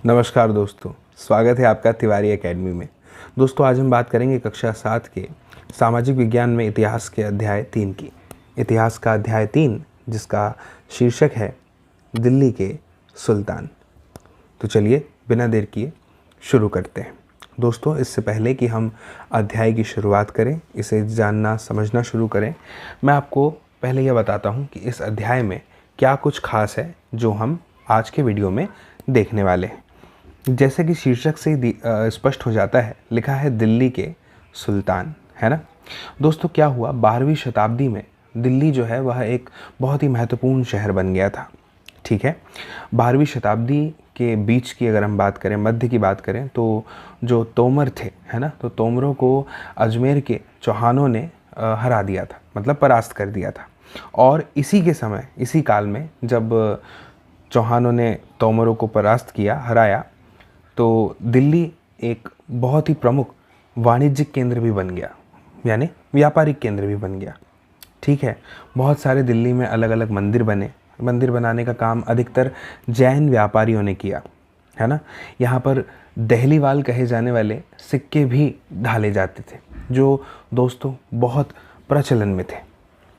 नमस्कार दोस्तों, स्वागत है आपका तिवारी एकेडमी में। दोस्तों, आज हम बात करेंगे कक्षा 7 के सामाजिक विज्ञान में इतिहास के अध्याय 3 की। इतिहास का अध्याय 3 जिसका शीर्षक है दिल्ली के सुल्तान। तो चलिए बिना देर किए शुरू करते हैं। दोस्तों, इससे पहले कि हम अध्याय की शुरुआत करें, इसे जानना समझना शुरू करें, मैं आपको पहले यह बताता हूँ कि इस अध्याय में क्या कुछ खास है जो हम आज के वीडियो में देखने वाले हैं। जैसे कि शीर्षक से ही स्पष्ट हो जाता है, लिखा है दिल्ली के सुल्तान, है ना। दोस्तों, क्या हुआ, 12वीं शताब्दी में दिल्ली जो है वह एक बहुत ही महत्वपूर्ण शहर बन गया था। ठीक है, 12वीं शताब्दी के बीच की अगर हम बात करें, मध्य की बात करें, तो जो तोमर थे, है ना, तो तोमरों को अजमेर के चौहानों ने हरा दिया था, मतलब परास्त कर दिया था। और इसी के समय, इसी काल में जब चौहानों ने तोमरों को परास्त किया, हराया, तो दिल्ली एक बहुत ही प्रमुख वाणिज्यिक केंद्र भी बन गया, यानी व्यापारिक केंद्र भी बन गया। ठीक है, बहुत सारे दिल्ली में अलग अलग मंदिर बने। मंदिर बनाने का काम अधिकतर जैन व्यापारियों ने किया, है ना। यहाँ पर दहलीवाल कहे जाने वाले सिक्के भी ढाले जाते थे, जो दोस्तों बहुत प्रचलन में थे।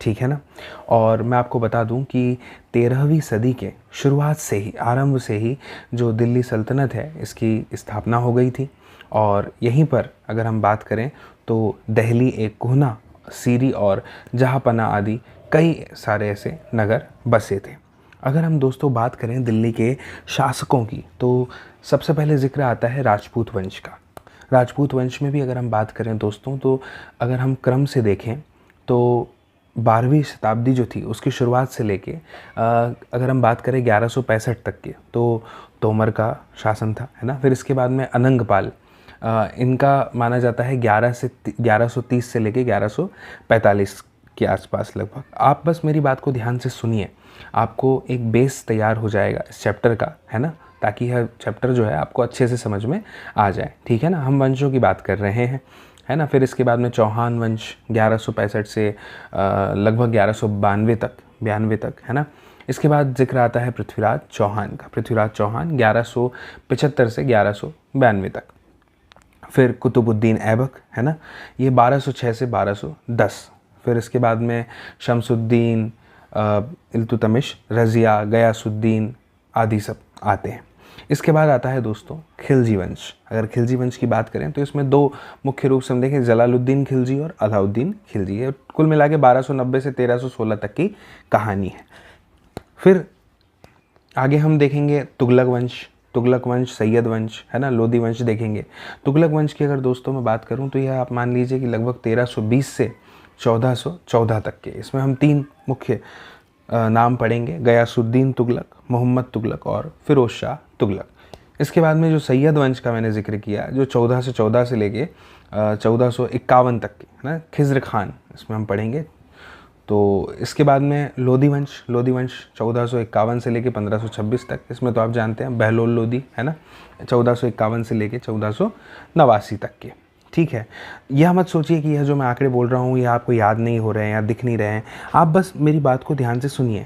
ठीक है ना। और मैं आपको बता दूं कि 13वीं सदी के शुरुआत से ही, आरंभ से ही जो दिल्ली सल्तनत है इसकी स्थापना हो गई थी। और यहीं पर अगर हम बात करें तो दिल्ली एक कोहना, सीरी और जहाँपना आदि कई सारे ऐसे नगर बसे थे। अगर हम दोस्तों बात करें दिल्ली के शासकों की, तो सबसे पहले जिक्र आता है राजपूत वंश का। राजपूत वंश में भी अगर हम बात करें दोस्तों, तो अगर हम क्रम से देखें तो 12वीं शताब्दी जो थी उसकी शुरुआत से लेके अगर हम बात करें 1165 तक के, तो तोमर का शासन था, है ना। फिर इसके बाद में अनंगपाल, इनका माना जाता है 1130 से लेके 1145 के आसपास लगभग। आप बस मेरी बात को ध्यान से सुनिए, आपको एक बेस तैयार हो जाएगा इस चैप्टर का, है ना, ताकि यह चैप्टर जो है आपको अच्छे से समझ में आ जाए। ठीक है ना, हम वंशों की बात कर रहे हैं, है ना। फिर इसके बाद में चौहान वंश 1165 से लगभग 1192 तक, है ना। इसके बाद जिक्र आता है पृथ्वीराज चौहान का। पृथ्वीराज चौहान 1175 से 1192 तक। फिर कुतुबुद्दीन ऐबक, है ना, ये 1206 से 1210। फिर इसके बाद में शमसुद्दीन, इल्तुतमिश, रज़िया, गयासुद्दीन आदि सब आते हैं। इसके बाद आता है दोस्तों खिलजी वंश। अगर खिलजी वंश की बात करें तो इसमें दो मुख्य रूप से हम देखें, जलालुद्दीन खिलजी और अलाउद्दीन खिलजी। ये कुल मिला के 1290 से 1316 तक की कहानी है। फिर आगे हम देखेंगे तुगलक वंश, सैयद वंश, है ना, लोदी वंश देखेंगे। तुगलक वंश की अगर दोस्तों मैं बात करूं तो यह आप मान लीजिए कि लगभग 1320 से 1414 तक के। इसमें हम 3 मुख्य नाम पढ़ेंगे, गयासुद्दीन तुगलक, मोहम्मद तुगलक और फिरोज शाह तुगलक। इसके बाद में जो सैयद वंश का मैंने जिक्र किया, जो 1414 से लेके 1451 तक के, है ना, खिज़्र खान, इसमें हम पढ़ेंगे। तो इसके बाद में लोदी वंश 1451 से लेके 1526 तक। इसमें तो आप जानते हैं बहलोल लोदी, है ना, 1451 से लेके 1489 तक के। ठीक है, यह मत सोचिए कि यह जो मैं आंकड़े बोल रहा हूँ यह आपको याद नहीं हो रहे हैं या दिख नहीं रहे हैं। आप बस मेरी बात को ध्यान से सुनिए,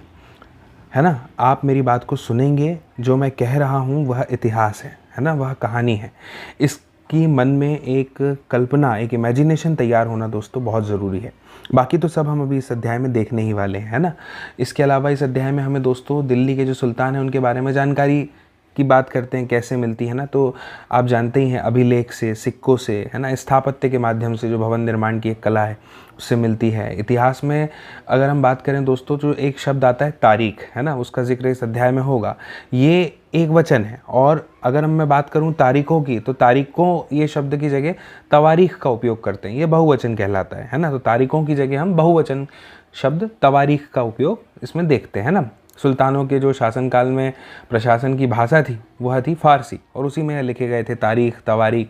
है ना। आप मेरी बात को सुनेंगे, जो मैं कह रहा हूँ वह इतिहास है ना, वह कहानी है। इसकी मन में एक कल्पना, एक इमेजिनेशन तैयार होना दोस्तों बहुत ज़रूरी है। बाकी तो सब हम अभी इस अध्याय में देखने ही वाले हैं, है ना। इसके अलावा इस अध्याय में हमें दोस्तों दिल्ली के जो सुल्तान हैं उनके बारे में जानकारी की बात करते हैं, कैसे मिलती है ना। तो आप जानते ही हैं, अभिलेख से, सिक्कों से, है ना, स्थापत्य के माध्यम से, जो भवन निर्माण की एक कला है उससे मिलती है। इतिहास में अगर हम बात करें दोस्तों, जो एक शब्द आता है तारीख, है ना, उसका जिक्र इस अध्याय में होगा। ये एक वचन है। और अगर मैं बात करूं तारीखों की, तो तारीखों ये शब्द की जगह तवारीख का उपयोग करते हैं, ये बहुवचन कहलाता है ना। तो तारीखों की जगह हम बहुवचन शब्द तवारीख का उपयोग इसमें देखते हैं ना। सुल्तानों के जो शासनकाल में प्रशासन की भाषा थी वह थी फारसी, और उसी में लिखे गए थे तारीख, तवारीख,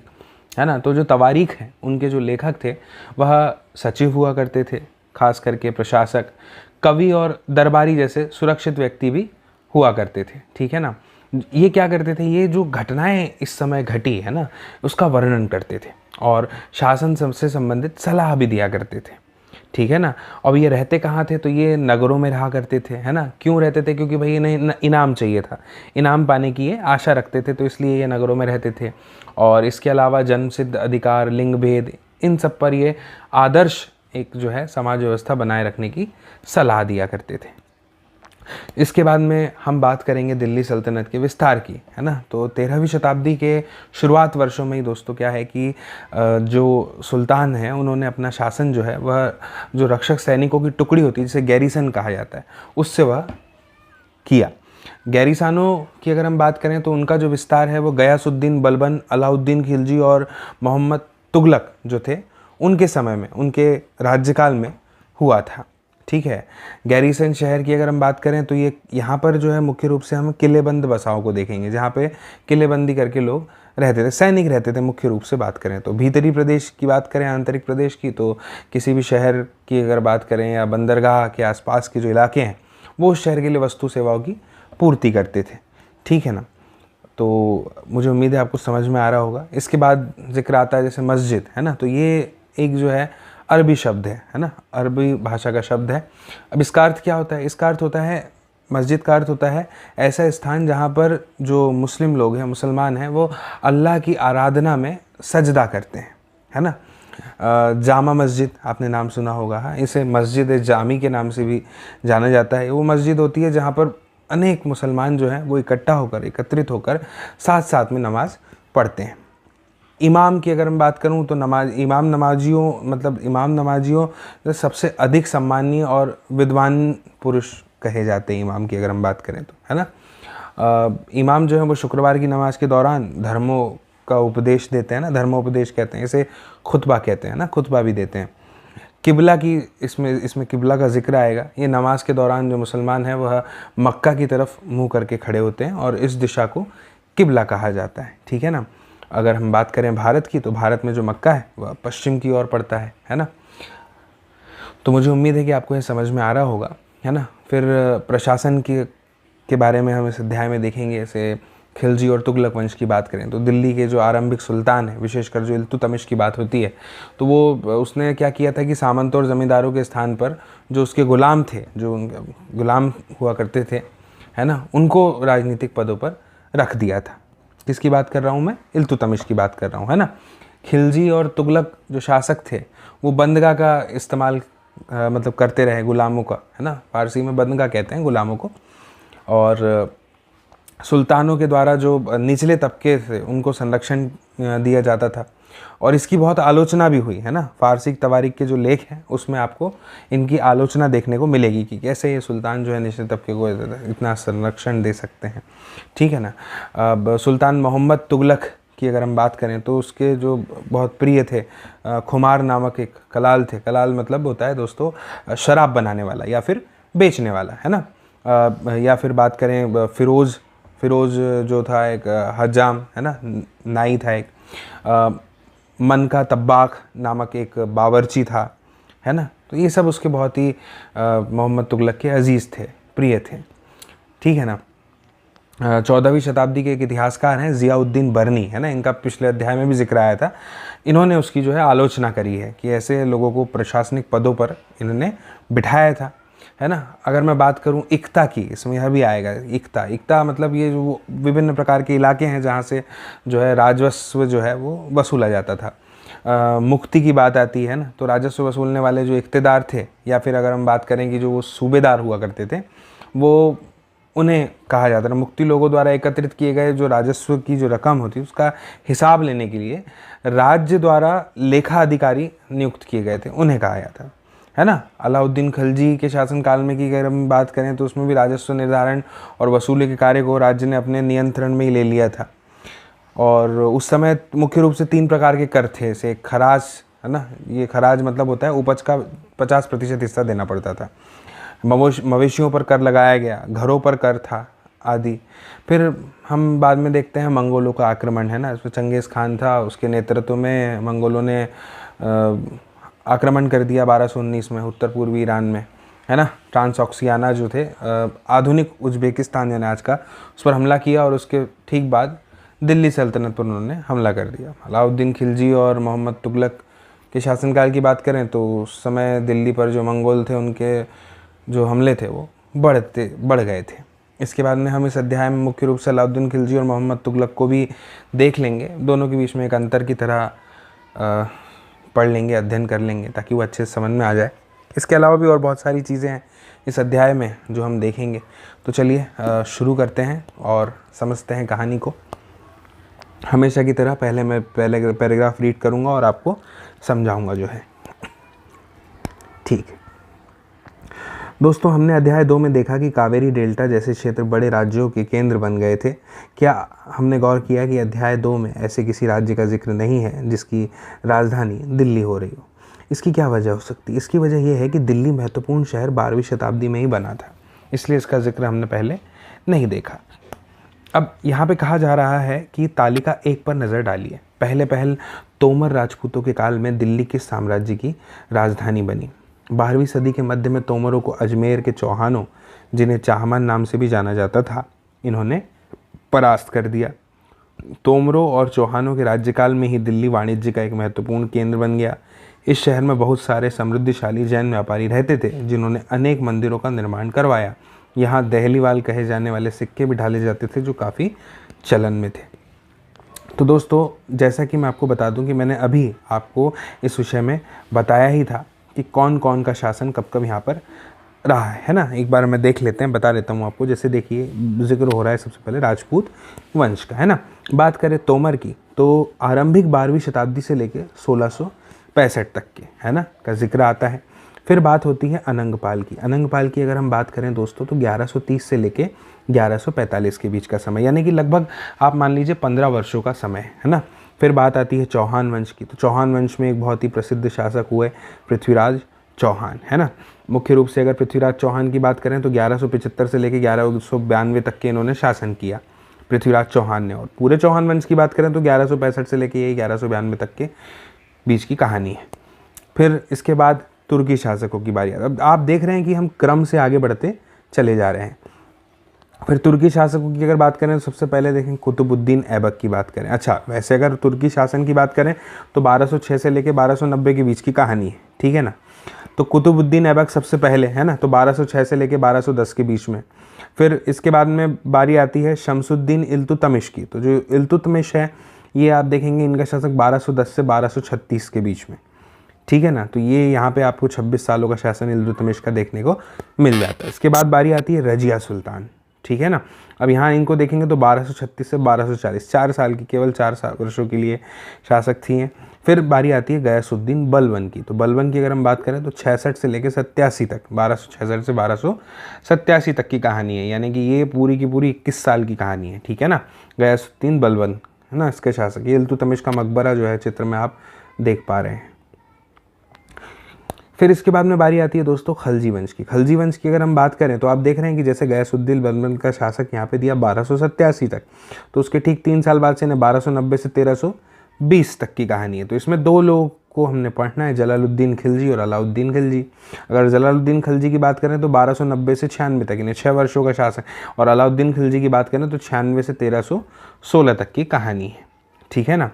है ना। तो जो तवारीख हैं उनके जो लेखक थे वह सचिव हुआ करते थे, खास करके प्रशासक, कवि और दरबारी जैसे सुरक्षित व्यक्ति भी हुआ करते थे। ठीक है ना। ये क्या करते थे, ये जो घटनाएं इस समय घटी है ना उसका वर्णन करते थे और शासन से संबंधित सलाह भी दिया करते थे। ठीक है ना। अब ये रहते कहाँ थे, तो ये नगरों में रहा करते थे, है ना। क्यों रहते थे, क्योंकि भाई इन्हें इनाम चाहिए था, इनाम पाने की ये आशा रखते थे, तो इसलिए ये नगरों में रहते थे। और इसके अलावा जन्म सिद्ध अधिकार, लिंग भेद, इन सब पर ये आदर्श एक जो है समाज व्यवस्था बनाए रखने की सलाह दिया करते थे। इसके बाद में हम बात करेंगे दिल्ली सल्तनत के विस्तार की, है ना। तो 13वीं शताब्दी के शुरुआत वर्षों में ही दोस्तों क्या है कि जो सुल्तान हैं उन्होंने अपना शासन जो है वह जो रक्षक सैनिकों की टुकड़ी होती है जिसे गैरिसन कहा जाता है, उससे वह किया। गैरिसानों की अगर हम बात करें तो उनका जो विस्तार है वो गयासुद्दीन बलबन, अलाउद्दीन खिलजी और मोहम्मद तुगलक जो थे उनके समय में, उनके राज्यकाल में हुआ था। ठीक है। गैरिसन शहर की अगर हम बात करें तो ये यहाँ पर जो है मुख्य रूप से हम किलेबंद बसाओं को देखेंगे, जहाँ पे किलेबंदी करके लोग रहते थे, सैनिक रहते थे। मुख्य रूप से बात करें तो भीतरी प्रदेश की बात करें, आंतरिक प्रदेश की, तो किसी भी शहर की अगर बात करें या बंदरगाह के आसपास के जो इलाके हैं वो उस शहर के लिए वस्तु सेवाओं की पूर्ति करते थे। ठीक है ना। तो मुझे उम्मीद है आपको समझ में आ रहा होगा। इसके बाद जिक्र आता है जैसे मस्जिद, है ना। तो ये एक जो है अरबी शब्द है ना, अरबी भाषा का शब्द है। अब इसका अर्थ क्या होता है, इसका अर्थ होता है, मस्जिद का अर्थ होता है ऐसा स्थान जहाँ पर जो मुस्लिम लोग हैं, मुसलमान हैं, वो अल्लाह की आराधना में सजदा करते हैं, है ना। जामा मस्जिद आपने नाम सुना होगा, हाँ, इसे मस्जिद जामी के नाम से भी जाना जाता है। वो मस्जिद होती है जहाँ पर अनेक मुसलमान जो हैं वो इकट्ठा होकर, एकत्रित होकर साथ साथ में नमाज़ पढ़ते हैं। इमाम की अगर मैं बात करूं तो इमाम नमाजियों सबसे अधिक सम्मानीय और विद्वान पुरुष कहे जाते हैं इमाम की अगर हम बात करें तो, है ना। इमाम जो है वो शुक्रवार की नमाज के दौरान धर्मों का उपदेश देते हैं ना, धर्मोपदेश कहते हैं, इसे खुतबा कहते हैं ना, खुतबा भी देते हैं। किबला की इसमें किबला का जिक्र आएगा। ये नमाज के दौरान जो मुसलमान हैं वह मक्का की तरफ मुँह करके खड़े होते हैं और इस दिशा को किबला कहा जाता है। ठीक है ना। अगर हम बात करें भारत की तो भारत में जो मक्का है वह पश्चिम की ओर पड़ता है ना। तो मुझे उम्मीद है कि आपको ये समझ में आ रहा होगा, है ना। फिर प्रशासन के बारे में हम इस अध्याय में देखेंगे। जैसे खिलजी और तुगलक वंश की बात करें तो दिल्ली के जो आरंभिक सुल्तान है, विशेषकर जो इल्तुतमिश की बात होती है, तो वो उसने क्या किया था कि सामंत और ज़मींदारों के स्थान पर जो उसके गुलाम थे, जो उनके गुलाम हुआ करते थे, है ना, उनको राजनीतिक पदों पर रख दिया था। किसकी बात कर रहा हूँ मैं, इल्तुतमिश की बात कर रहा हूँ, है ना। खिलजी और तुगलक जो शासक थे वो बंदगा का इस्तेमाल मतलब करते रहे गुलामों का, है ना। फारसी में बंदगा कहते हैं गुलामों को। और सुल्तानों के द्वारा जो निचले तबके थे उनको संरक्षण दिया जाता था और इसकी बहुत आलोचना भी हुई, है ना। फारसी तवारीख के जो लेख हैं उसमें आपको इनकी आलोचना देखने को मिलेगी कि कैसे ये सुल्तान जो है निचले तबके को इतना संरक्षण दे सकते हैं। ठीक है ना। अब सुल्तान मोहम्मद तुगलक की अगर हम बात करें तो उसके जो बहुत प्रिय थे खुमार नामक एक कलाल थे। कलाल मतलब होता है दोस्तों शराब बनाने वाला या फिर बेचने वाला, है ना। या फिर बात करें फिरोज़ जो था एक हजाम, है ना, नाई था एक। मन का तब्बाक नामक एक बावर्ची था, है ना। तो ये सब उसके बहुत ही मोहम्मद तुगलक के अजीज़ थे, प्रिय थे। ठीक है ना। 14वीं शताब्दी के एक इतिहासकार हैं ज़ियाउद्दीन बरनी, है ना, इनका पिछले अध्याय में भी जिक्र आया था। इन्होंने उसकी जो है आलोचना करी है कि ऐसे लोगों को प्रशासनिक पदों पर इन्होंने बिठाया था, है ना। अगर मैं बात करूं इक्ता की, इसमें यह भी आएगा इक्ता मतलब ये जो विभिन्न प्रकार के इलाके हैं जहां से जो है राजस्व जो है वो वसूला जाता था। मुक्ति की बात आती है ना, तो राजस्व वसूलने वाले जो इख्तेदार थे या फिर अगर हम बात करें कि जो वो सूबेदार हुआ करते थे वो उन्हें कहा जाता था। मुक्ति लोगों द्वारा एकत्रित किए गए जो राजस्व की जो रकम होती है उसका हिसाब लेने के लिए राज्य द्वारा लेखा अधिकारी नियुक्त किए गए थे, उन्हें कहा जाता है ना। अलाउद्दीन खिलजी के शासनकाल में की अगर हम बात करें तो उसमें भी राजस्व निर्धारण और वसूली के कार्य को राज्य ने अपने नियंत्रण में ही ले लिया था। और उस समय मुख्य रूप से 3 प्रकार के कर थे। जैसे खराज, है ना, ये खराज मतलब होता है उपज का 50% हिस्सा देना पड़ता था। मवेशियों पर कर लगाया गया, घरों पर कर था आदि। फिर हम बाद में देखते हैं मंगोलों का आक्रमण, है ना, इसमें चंगेज़ खान था, उसके नेतृत्व में मंगोलों ने आक्रमण कर दिया 1219 में उत्तर पूर्वी ईरान में, है ना। ट्रांसऑक्सियाना जो थे आधुनिक उज्बेकिस्तान यानी आज का, उस पर हमला किया और उसके ठीक बाद दिल्ली सल्तनत पर उन्होंने हमला कर दिया। अलाउद्दीन खिलजी और मोहम्मद तुगलक के शासनकाल की बात करें तो उस समय दिल्ली पर जो मंगोल थे उनके जो हमले थे वो बढ़ गए थे। इसके बाद में हम इस अध्याय में मुख्य रूप से अलाउद्दीन खिलजी और मोहम्मद तुगलक को भी देख लेंगे, दोनों के बीच में एक अंतर की तरह पढ़ लेंगे, अध्ययन कर लेंगे ताकि वो अच्छे से समझ में आ जाए। इसके अलावा भी और बहुत सारी चीज़ें हैं इस अध्याय में जो हम देखेंगे। तो चलिए शुरू करते हैं और समझते हैं कहानी को। हमेशा की तरह पहले मैं पैराग्राफ रीड करूँगा और आपको समझाऊँगा जो है, ठीक है। दोस्तों, हमने अध्याय 2 में देखा कि कावेरी डेल्टा जैसे क्षेत्र बड़े राज्यों के केंद्र बन गए थे। क्या हमने गौर किया कि अध्याय 2 में ऐसे किसी राज्य का जिक्र नहीं है जिसकी राजधानी दिल्ली हो रही हो? इसकी क्या वजह हो सकती है? इसकी वजह यह है कि दिल्ली महत्वपूर्ण शहर 12वीं शताब्दी में ही बना था, इसलिए इसका जिक्र हमने पहले नहीं देखा। अब यहाँ पे कहा जा रहा है कि तालिका 1 पर नज़र डालिए। पहले तोमर राजपूतों के काल में दिल्ली किस साम्राज्य की राजधानी बनी? 12वीं सदी के मध्य में तोमरों को अजमेर के चौहानों, जिन्हें चाहमान नाम से भी जाना जाता था, इन्होंने परास्त कर दिया। तोमरों और चौहानों के राज्यकाल में ही दिल्ली वाणिज्य का एक महत्वपूर्ण केंद्र बन गया। इस शहर में बहुत सारे समृद्धिशाली जैन व्यापारी रहते थे जिन्होंने अनेक मंदिरों का निर्माण करवाया। यहाँ दहलीवाल कहे जाने वाले सिक्के भी ढाले जाते थे जो काफ़ी चलन में थे। तो दोस्तों, जैसा कि मैं आपको बता दूं कि मैंने अभी आपको इस विषय में बताया ही था कि कौन कौन का शासन कब कब यहाँ पर रहा है ना। एक बार मैं देख लेते हैं, बता देता हूँ आपको। जैसे देखिए, जिक्र हो रहा है सबसे पहले राजपूत वंश का, है ना। बात करें तोमर की तो आरंभिक 12वीं शताब्दी से लेकर 1665 तक के, है ना, का जिक्र आता है। फिर बात होती है अनंगपाल की। अनंगपाल की अगर हम बात करें दोस्तों तो 1130 से लेके 1145 के बीच का समय, यानी कि लगभग आप मान लीजिए 15 वर्षों का समय, है ना। फिर बात आती है चौहान वंश की। तो चौहान वंश में एक बहुत ही प्रसिद्ध शासक हुए पृथ्वीराज चौहान, है ना। मुख्य रूप से अगर पृथ्वीराज चौहान की बात करें तो 1175 से लेकर 1192 तक के इन्होंने शासन किया, पृथ्वीराज चौहान ने। और पूरे चौहान वंश की बात करें तो 1165 से लेकर यही 1192 तक के बीच की कहानी है। फिर इसके बाद तुर्की शासकों की बारी। अब आप देख रहे हैं कि हम क्रम से आगे बढ़ते चले जा रहे हैं। फिर तुर्की शासकों की अगर बात करें तो सबसे पहले देखें कुतुबुद्दीन ऐबक की बात करें। अच्छा, वैसे अगर तुर्की शासन की बात करें तो 1206 से लेकर 1290 के बीच की कहानी है, ठीक है ना। तो कुतुबुद्दीन ऐबक सबसे पहले, है ना, तो 1206 से लेकर 1210 के बीच में। फिर इसके बाद में बारी आती है शमसुद्दीन इल्तुतमिश की। तो जो इल्तुतमिश है ये आप देखेंगे इनका शासक 1210 से 1236 के बीच में, ठीक है ना। तो ये यहाँ पे आपको 26 सालों का शासन इल्तुतमिश का देखने को मिल जाता है। इसके बाद बारी आती है रजिया सुल्तान, ठीक है ना। अब यहाँ इनको देखेंगे तो 1236 से 1240, 4 साल की, केवल 4 वर्षों के लिए शासक थी हैं। फिर बारी आती है गयासुद्दीन बलबन की। तो बलबन की अगर हम बात करें तो 66 से लेकर 87 तक, 1266 से 1287 तक की कहानी है, यानी कि ये पूरी की पूरी 21 साल की कहानी है, ठीक है ना। गयासुद्दीन बलबन, है ना, इसके शासक। ये इल्तुतमिश का मकबरा जो है चित्र में आप देख पा रहे हैं। फिर इसके बाद में बारी आती है दोस्तों खलजी वंश की। खलजी वंश की अगर हम बात करें तो आप देख रहे हैं कि जैसे गयासुद्दीन बलबन का शासक यहाँ पे दिया 1287 तक, तो उसके ठीक 3 साल बाद से इन्हें 1290 से 1320 तक की कहानी है। तो इसमें 2 लोगों को हमने पढ़ना है, जलालुद्दीन खिलजी और अलाउद्दीन खिलजी। अगर जलालुद्दीन खिलजी की बात करें तो 1290 से 96 तक, इन्हें 6 वर्षों का शासन। और अलाउद्दीन खिलजी की बात करें तो 96 से 1316 तक की कहानी है, ठीक है ना।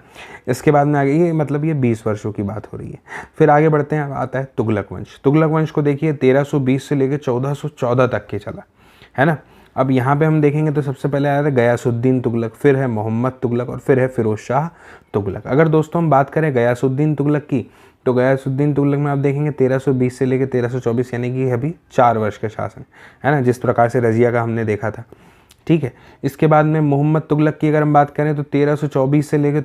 इसके बाद में आगे ये मतलब ये 20 वर्षों की बात हो रही है। फिर आगे बढ़ते हैं, आता है तुगलक वंश। तुगलक वंश को देखिए 1320 से लेकर 1414 तक के चला, है ना। अब यहाँ पे हम देखेंगे तो सबसे पहले आया था गयासुद्दीन तुगलक, फिर है मोहम्मद तुगलक और फिर है फिरोज शाह तुगलक। अगर दोस्तों हम बात करें गयासुद्दीन तुगलक की तो गयासुद्दीन तुगलक में आप देखेंगे 1320 से लेकर 1324, यानी कि अभी 4 वर्ष का शासन, है ना, जिस प्रकार से रजिया का हमने देखा था, ठीक है। इसके बाद में मोहम्मद तुगलक की अगर हम बात करें तो 1324 से लेकर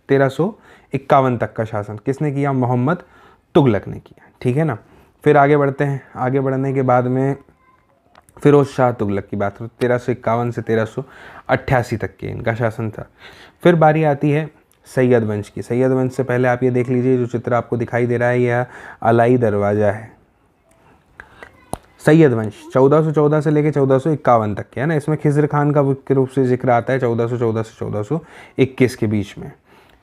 1351 तक का शासन किसने किया? मोहम्मद तुगलक ने किया, ठीक है ना। फिर आगे बढ़ते हैं। आगे बढ़ने के बाद में फिरोज शाह तुगलक की बात करें 1351 से 1388 तक के इनका शासन था। फिर बारी आती है सैयद वंश की। सैयद वंश से पहले आप ये देख लीजिए, जो चित्र आपको दिखाई दे रहा है यह अलाई दरवाज़ा है। सैयद वंश 1414 से लेकर 1451 तक के, है ना। इसमें खिज़र खान का मुख्य रूप से जिक्र आता है 1414 से 1421 के बीच में।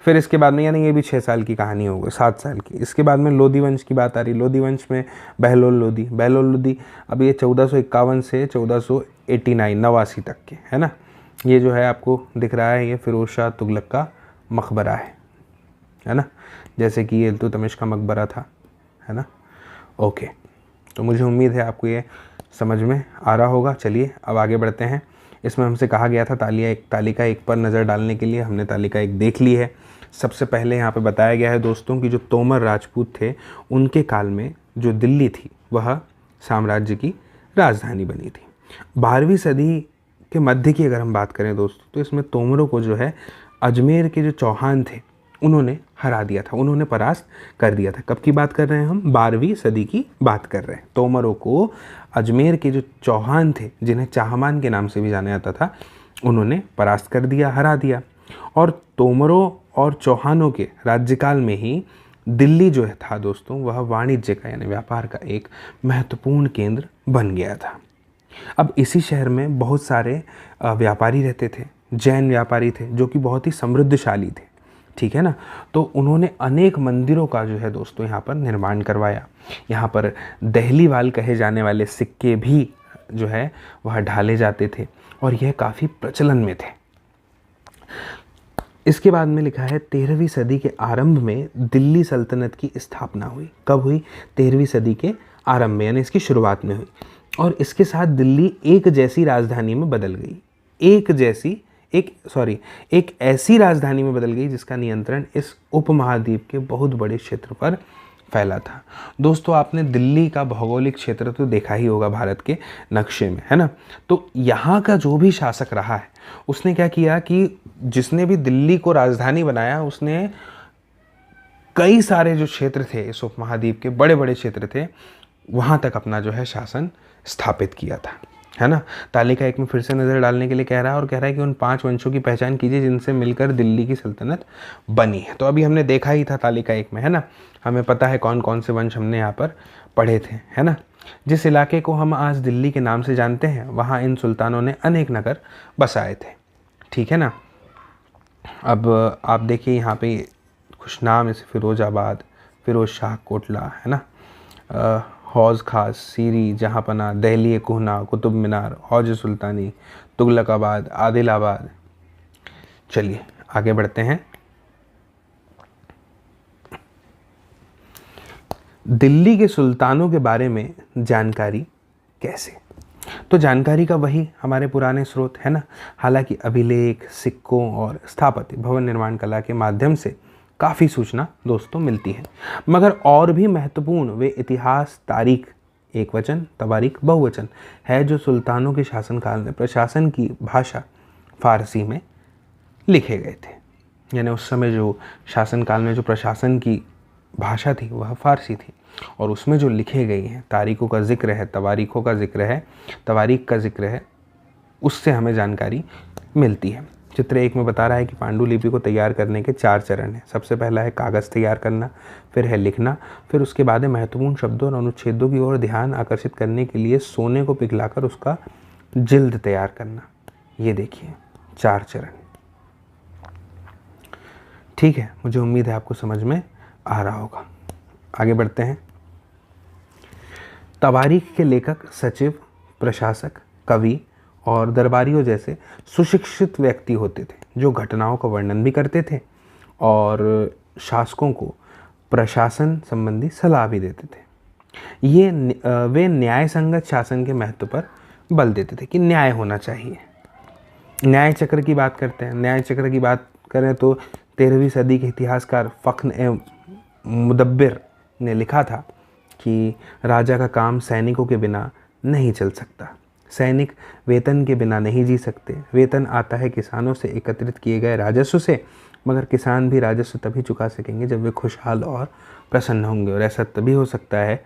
फिर इसके बाद में, यानी ये भी 6 साल की कहानी हो गई, 7 साल की। इसके बाद में लोधी वंश की बात आ रही। लोधी वंश में बहलोल लोधी अब ये 1451 से 1489 तक के, है ना। ये जो है आपको दिख रहा है, ये फिरोज शाह तुगलक का मकबरा है। है ना, जैसे कि ये इल्तुतमिश का मकबरा था, है ना। ओके, तो मुझे उम्मीद है आपको ये समझ में आ रहा होगा। चलिए अब आगे बढ़ते हैं। इसमें हमसे कहा गया था तालिका एक पर नज़र डालने के लिए। हमने तालिका एक देख ली है। सबसे पहले यहाँ पे बताया गया है दोस्तों कि जो तोमर राजपूत थे उनके काल में जो दिल्ली थी वह साम्राज्य की राजधानी बनी थी। 12वीं सदी के मध्य की अगर हम बात करें दोस्तों, तो इसमें तोमरों को जो है अजमेर के जो चौहान थे उन्होंने हरा दिया था, उन्होंने परास्त कर दिया था। कब की बात कर रहे हैं हम? 12वीं सदी की बात कर रहे हैं। तोमरों को अजमेर के जो चौहान थे, जिन्हें चाहमान के नाम से भी जाना जाता था, उन्होंने परास्त कर दिया, हरा दिया। और तोमरों और चौहानों के राज्यकाल में ही दिल्ली जो है था दोस्तों, वह वाणिज्य का यानी व्यापार का एक महत्वपूर्ण केंद्र बन गया था। अब इसी शहर में बहुत सारे व्यापारी रहते थे, जैन व्यापारी थे जो कि बहुत ही समृद्धशाली थे, ठीक है ना। तो उन्होंने अनेक मंदिरों का जो है दोस्तों यहाँ पर निर्माण करवाया। यहाँ पर दहलीवाल कहे जाने वाले सिक्के भी जो है वह ढाले जाते थे और यह काफ़ी प्रचलन में थे। इसके बाद में लिखा है 13वीं सदी के आरंभ में दिल्ली सल्तनत की स्थापना हुई। कब हुई? 13वीं सदी के आरंभ में, यानी इसकी शुरुआत में हुई। और इसके साथ दिल्ली एक जैसी राजधानी में बदल गई। एक ऐसी राजधानी में बदल गई जिसका नियंत्रण इस उपमहाद्वीप के बहुत बड़े क्षेत्र पर फैला था। दोस्तों आपने दिल्ली का भौगोलिक क्षेत्र तो देखा ही होगा भारत के नक्शे में, है ना। तो यहाँ का जो भी शासक रहा है उसने क्या किया कि जिसने भी दिल्ली को राजधानी बनाया उसने कई सारे जो क्षेत्र थे, इस उपमहाद्वीप के बड़े बड़े क्षेत्र थे, वहाँ तक अपना जो है शासन स्थापित किया था, है ना। तालिका एक में फिर से नज़र डालने के लिए कह रहा है और कह रहा है कि उन 5 वंशों की पहचान कीजिए जिनसे मिलकर दिल्ली की सल्तनत बनी है। तो अभी हमने देखा ही था तालिका एक में, है ना। हमें पता है कौन कौन से वंश हमने यहाँ पर पढ़े थे, है ना। जिस इलाके को हम आज दिल्ली के नाम से जानते हैं वहाँ इन सुल्तानों ने अनेक नगर बसाए थे, ठीक है ना। अब आप देखिए यहाँ पे कुछ नाम, जैसे फिरोजाबाद, फिरोज शाह कोटला, है ना, हौज खास, सीरी, जहाँपना, दहली कुहना, कुतुब मीनार, हौज सुल्तानी, तुगलकाबाद, आदिलाबाद। चलिए आगे बढ़ते हैं। दिल्ली के सुल्तानों के बारे में जानकारी कैसे? तो जानकारी का वही हमारे पुराने स्रोत है ना। हालांकि अभिलेख, सिक्कों और स्थापत्य भवन निर्माण कला के माध्यम से काफ़ी सूचना दोस्तों मिलती है, मगर और भी महत्वपूर्ण वे इतिहास, तारीख एक वचन, तवारीख बहुवचन है जो सुल्तानों के शासनकाल में प्रशासन की भाषा फारसी में लिखे गए थे। यानी उस समय जो शासनकाल में जो प्रशासन की भाषा थी वह फारसी थी और उसमें जो लिखे गई हैं, तारीखों का जिक्र है, तवारीखों का जिक्र है, तवारीख का जिक्र है, उससे हमें जानकारी मिलती है। चित्र 1 में बता रहा है कि पांडुलिपि को तैयार करने के 4 चरण हैं। सबसे पहला है कागज़ तैयार करना, फिर है लिखना, फिर उसके बाद है महत्वपूर्ण शब्दों और अनुच्छेदों की ओर ध्यान आकर्षित करने के लिए सोने को पिघलाकर उसका जिल्द तैयार करना। ये देखिए 4 चरण, ठीक है। मुझे उम्मीद है आपको समझ में आ रहा होगा। आगे बढ़ते हैं। तवारीख के लेखक सचिव, प्रशासक, कवि और दरबारियों जैसे सुशिक्षित व्यक्ति होते थे जो घटनाओं का वर्णन भी करते थे और शासकों को प्रशासन संबंधी सलाह भी देते थे। वे न्याय संगत शासन के महत्व पर बल देते थे कि न्याय होना चाहिए। न्याय चक्र की बात करते हैं। न्याय चक्र की बात करें तो 13वीं सदी के इतिहासकार फ़ख्र मुदब्बिर ने लिखा था कि राजा का काम सैनिकों के बिना नहीं चल सकता। सैनिक वेतन के बिना नहीं जी सकते। वेतन आता है किसानों से एकत्रित किए गए राजस्व से, मगर किसान भी राजस्व तभी चुका सकेंगे जब वे खुशहाल और प्रसन्न होंगे, और ऐसा तभी हो सकता है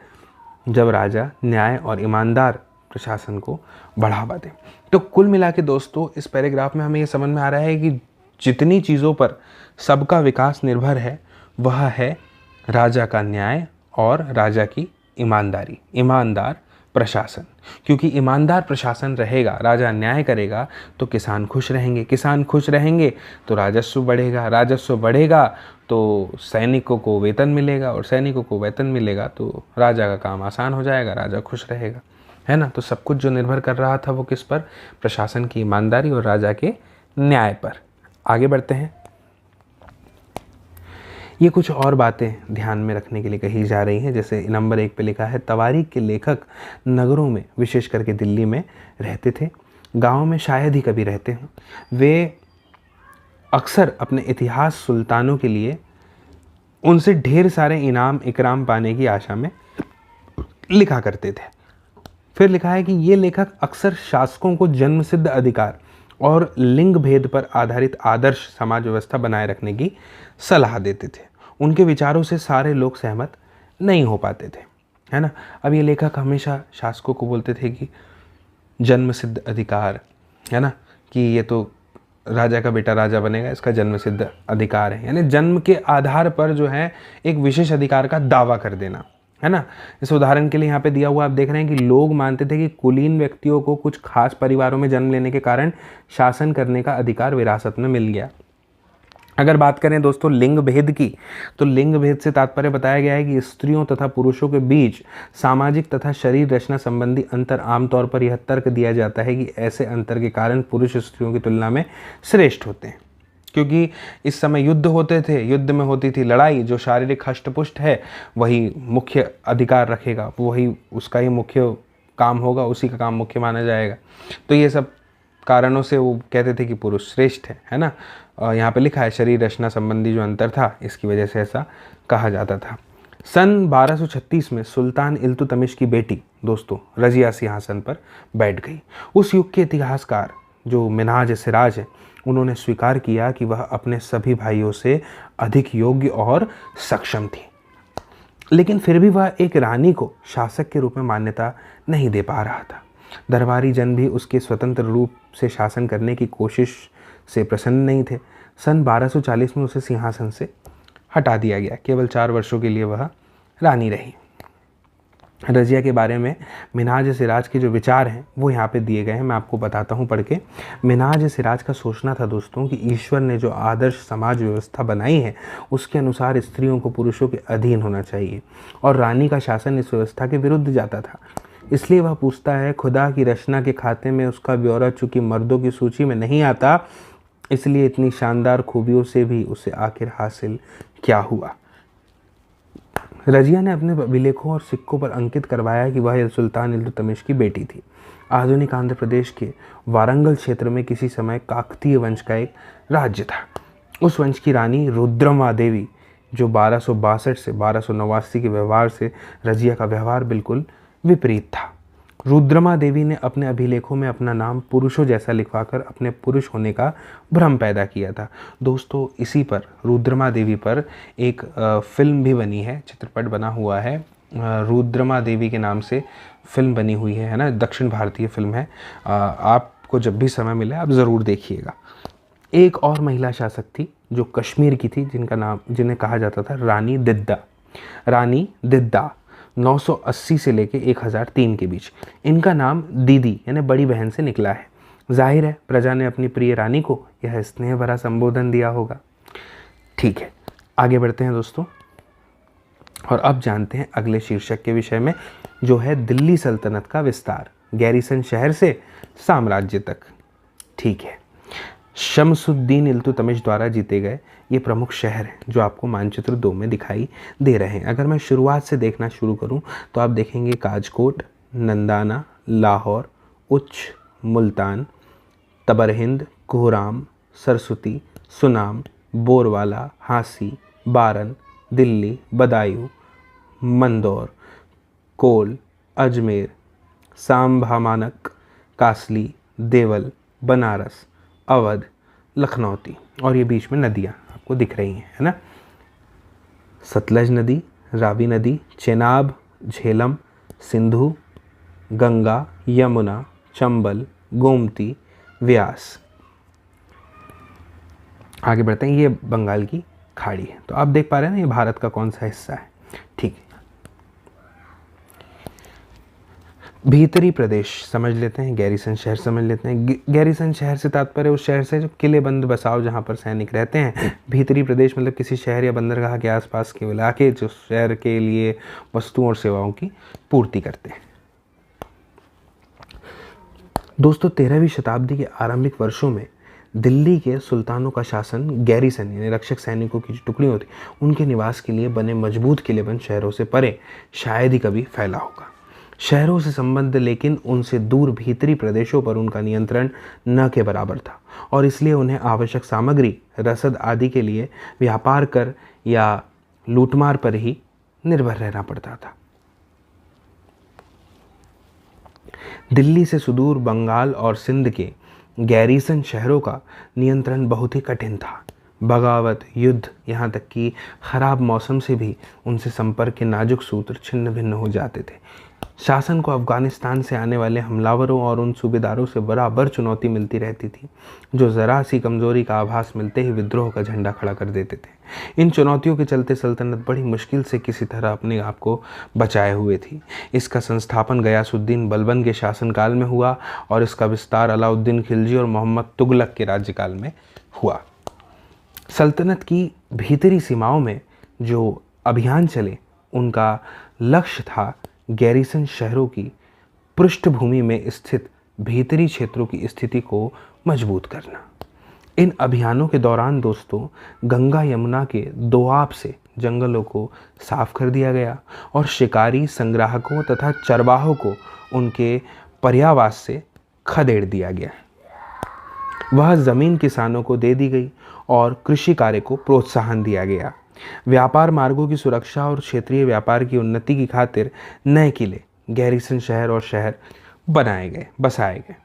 जब राजा न्याय और ईमानदार प्रशासन को बढ़ावा दे। तो कुल मिला के दोस्तों इस पैराग्राफ में हमें ये समझ में आ रहा है कि जितनी चीज़ों पर सबका विकास निर्भर है वह है राजा का न्याय और राजा की ईमानदारी, ईमानदार प्रशासन। क्योंकि ईमानदार प्रशासन रहेगा, राजा न्याय करेगा तो किसान खुश रहेंगे, किसान खुश रहेंगे तो राजस्व बढ़ेगा, राजस्व बढ़ेगा तो सैनिकों को वेतन मिलेगा, और सैनिकों को वेतन मिलेगा तो राजा का काम आसान हो जाएगा, राजा खुश रहेगा, है ना। तो सब कुछ जो निर्भर कर रहा था वो किस पर? प्रशासन की ईमानदारी और राजा के न्याय पर। आगे बढ़ते हैं। ये कुछ और बातें ध्यान में रखने के लिए कही जा रही हैं। जैसे नंबर 1 पे लिखा है, तवारीख के लेखक नगरों में, विशेष करके दिल्ली में रहते थे, गाँव में शायद ही कभी रहते हों। वे अक्सर अपने इतिहास सुल्तानों के लिए उनसे ढेर सारे इनाम इकराम पाने की आशा में लिखा करते थे। फिर लिखा है कि ये लेखक अक्सर शासकों को जन्मसिद्ध अधिकार और लिंग भेद पर आधारित आदर्श समाज व्यवस्था बनाए रखने की सलाह देते थे। उनके विचारों से सारे लोग सहमत नहीं हो पाते थे, है ना। अब ये लेखक हमेशा शासकों को बोलते थे कि जन्मसिद्ध अधिकार, है ना, कि ये तो राजा का बेटा राजा बनेगा, इसका जन्मसिद्ध अधिकार है, यानी जन्म के आधार पर जो है एक विशेष अधिकार का दावा कर देना, है ना। इस उदाहरण के लिए यहाँ पे दिया हुआ आप देख रहे हैं कि लोग मानते थे कि कुलीन व्यक्तियों को कुछ खास परिवारों में जन्म लेने के कारण शासन करने का अधिकार विरासत में मिल गया। अगर बात करें दोस्तों लिंग भेद की, तो लिंग भेद से तात्पर्य बताया गया है कि स्त्रियों तथा पुरुषों के बीच सामाजिक तथा शरीर रचना संबंधी अंतर आमतौर पर यह तर्क दिया जाता है कि ऐसे अंतर के कारण पुरुष स्त्रियों की तुलना में श्रेष्ठ होते हैं, क्योंकि इस समय युद्ध होते थे, युद्ध में होती थी लड़ाई। जो शारीरिक हष्टपुष्ट है वही मुख्य अधिकार रखेगा, वही उसका ही मुख्य काम होगा, उसी का काम मुख्य माना जाएगा। तो ये सब कारणों से वो कहते थे कि पुरुष श्रेष्ठ है ना। यहाँ पे लिखा है शरीर रचना संबंधी जो अंतर था, इसकी वजह से ऐसा कहा जाता था। सन 1236 में सुल्तान इल्तुतमिश की बेटी दोस्तों रजिया सिंहासन पर बैठ गई। उस युग के इतिहासकार जो मिन्हाज सिराज है, उन्होंने स्वीकार किया कि वह अपने सभी भाइयों से अधिक योग्य और सक्षम थी, लेकिन फिर भी वह एक रानी को शासक के रूप में मान्यता नहीं दे पा रहा था। दरबारी जन भी उसके स्वतंत्र रूप से शासन करने की कोशिश से प्रसन्न नहीं थे। सन 1240 में उसे सिंहासन से हटा दिया गया। केवल 4 वर्षों के लिए वह रानी रही। रजिया के बारे में मिन्हाज सिराज के जो विचार हैं वो यहाँ पे दिए गए हैं, मैं आपको बताता हूँ पढ़ के। मिन्हाज सिराज का सोचना था दोस्तों कि ईश्वर ने जो आदर्श समाज व्यवस्था बनाई है उसके अनुसार स्त्रियों को पुरुषों के अधीन होना चाहिए, और रानी का शासन इस व्यवस्था के विरुद्ध जाता था। इसलिए वह पूछता है, खुदा की रचना के खाते में उसका ब्यौरा चूंकि मर्दों की सूची में नहीं आता, इसलिए इतनी शानदार खूबियों से भी उसे आखिर हासिल क्या हुआ। रजिया ने अपने अभिलेखों और सिक्कों पर अंकित करवाया कि वह सुल्तान इल्तुतमिश की बेटी थी। आधुनिक आंध्र प्रदेश के वारंगल क्षेत्र में किसी समय काकतीय वंश का एक राज्य था। उस वंश की रानी रुद्रमा देवी, जो 1262 से 1289 के व्यवहार से रजिया का व्यवहार बिल्कुल विपरीत था। रुद्रमा देवी ने अपने अभिलेखों में अपना नाम पुरुषों जैसा लिखवाकर अपने पुरुष होने का भ्रम पैदा किया था। दोस्तों इसी पर, रुद्रमा देवी पर एक फिल्म भी बनी है, चित्रपट बना हुआ है, रुद्रमा देवी के नाम से फिल्म बनी हुई है ना, दक्षिण भारतीय फिल्म है। आपको जब भी समय मिले आप ज़रूर देखिएगा। एक और महिला शासक थी जो कश्मीर की थी, जिन्हें कहा जाता था रानी दिद्दा। रानी दिद्दा 980 से लेके 1003 के बीच। इनका नाम दीदी यानी बड़ी बहन से निकला है। जाहिर है प्रजा ने अपनी प्रिय रानी को यह स्नेह भरा संबोधन दिया होगा। ठीक है, आगे बढ़ते हैं दोस्तों, और अब जानते हैं अगले शीर्षक के विषय में, जो है दिल्ली सल्तनत का विस्तार, गैरिसन शहर से साम्राज्य तक। ठीक है, शमसुद्दीन इल्तुतमिश द्वारा जीते गए ये प्रमुख शहर हैं जो आपको मानचित्र 2 में दिखाई दे रहे हैं। अगर मैं शुरुआत से देखना शुरू करूं तो आप देखेंगे काजकोट, नंदाना, लाहौर, उच्च, मुल्तान, तबरहिंद, कोहराम, सरस्वती, सुनाम, बोरवाला, हांसी, बारन, दिल्ली, बदायूं, मंदौर, कोल, अजमेर, सांभामानक, कासली, देवल, बनारस, अवध, लखनौती, और ये बीच में नदियाँ आपको दिख रही हैं, है ना। सतलज नदी, रावी नदी, चेनाब, झेलम, सिंधु, गंगा, यमुना, चंबल, गोमती, व्यास। आगे बढ़ते हैं, ये बंगाल की खाड़ी है। तो आप देख पा रहे हैं ना ये भारत का कौन सा हिस्सा है। ठीक है, भीतरी प्रदेश समझ लेते हैं, गैरिसन शहर समझ लेते हैं। गैरिसन शहर से तात्पर्य उस शहर से जो किलेबंद बसाव जहाँ पर सैनिक रहते हैं। भीतरी प्रदेश मतलब किसी शहर या बंदरगाह के आसपास के इलाके जो शहर के लिए वस्तुओं और सेवाओं की पूर्ति करते हैं। दोस्तों 13वीं शताब्दी के आरंभिक वर्षों में दिल्ली के सुल्तानों का शासन गैरीसन यानी रक्षक सैनिकों की जो टुकड़ियाँ थी उनके निवास के लिए बने मजबूत किलेबंद शहरों से परे शायद ही कभी फैला होगा। शहरों से संबंध लेकिन उनसे दूर भीतरी प्रदेशों पर उनका नियंत्रण न के बराबर था और इसलिए उन्हें आवश्यक सामग्री, रसद आदि के लिए व्यापार कर या लूटमार पर ही निर्भर रहना पड़ता था। दिल्ली से सुदूर बंगाल और सिंध के गैरीसन शहरों का नियंत्रण बहुत ही कठिन था। बगावत, युद्ध, यहाँ तक कि खराब मौसम से भी उनसे संपर्क के नाजुक सूत्र छिन्न भिन्न हो जाते थे। शासन को अफगानिस्तान से आने वाले हमलावरों और उन सूबेदारों से बराबर चुनौती मिलती रहती थी, जो ज़रा सी कमज़ोरी का आभास मिलते ही विद्रोह का झंडा खड़ा कर देते थे। इन चुनौतियों के चलते सल्तनत बड़ी मुश्किल से किसी तरह अपने आप को बचाए हुए थी। इसका संस्थापन गयासुद्दीन बलबन के शासनकाल में हुआ और इसका विस्तार अलाउद्दीन खिलजी और मोहम्मद तुगलक के राज्यकाल में हुआ। सल्तनत की भीतरी सीमाओं में जो अभियान चले उनका लक्ष्य था गैरीसन शहरों की पृष्ठभूमि में स्थित भीतरी क्षेत्रों की स्थिति को मजबूत करना। इन अभियानों के दौरान दोस्तों गंगा यमुना के दोआब से जंगलों को साफ कर दिया गया और शिकारी, संग्राहकों तथा चरवाहों को उनके पर्यावास से खदेड़ दिया गया। वह ज़मीन किसानों को दे दी गई और कृषि कार्य को प्रोत्साहन दिया गया। व्यापार मार्गों की सुरक्षा और क्षेत्रीय व्यापार की उन्नति की खातिर नए किले, गैरीसन शहर और शहर बसाए गए।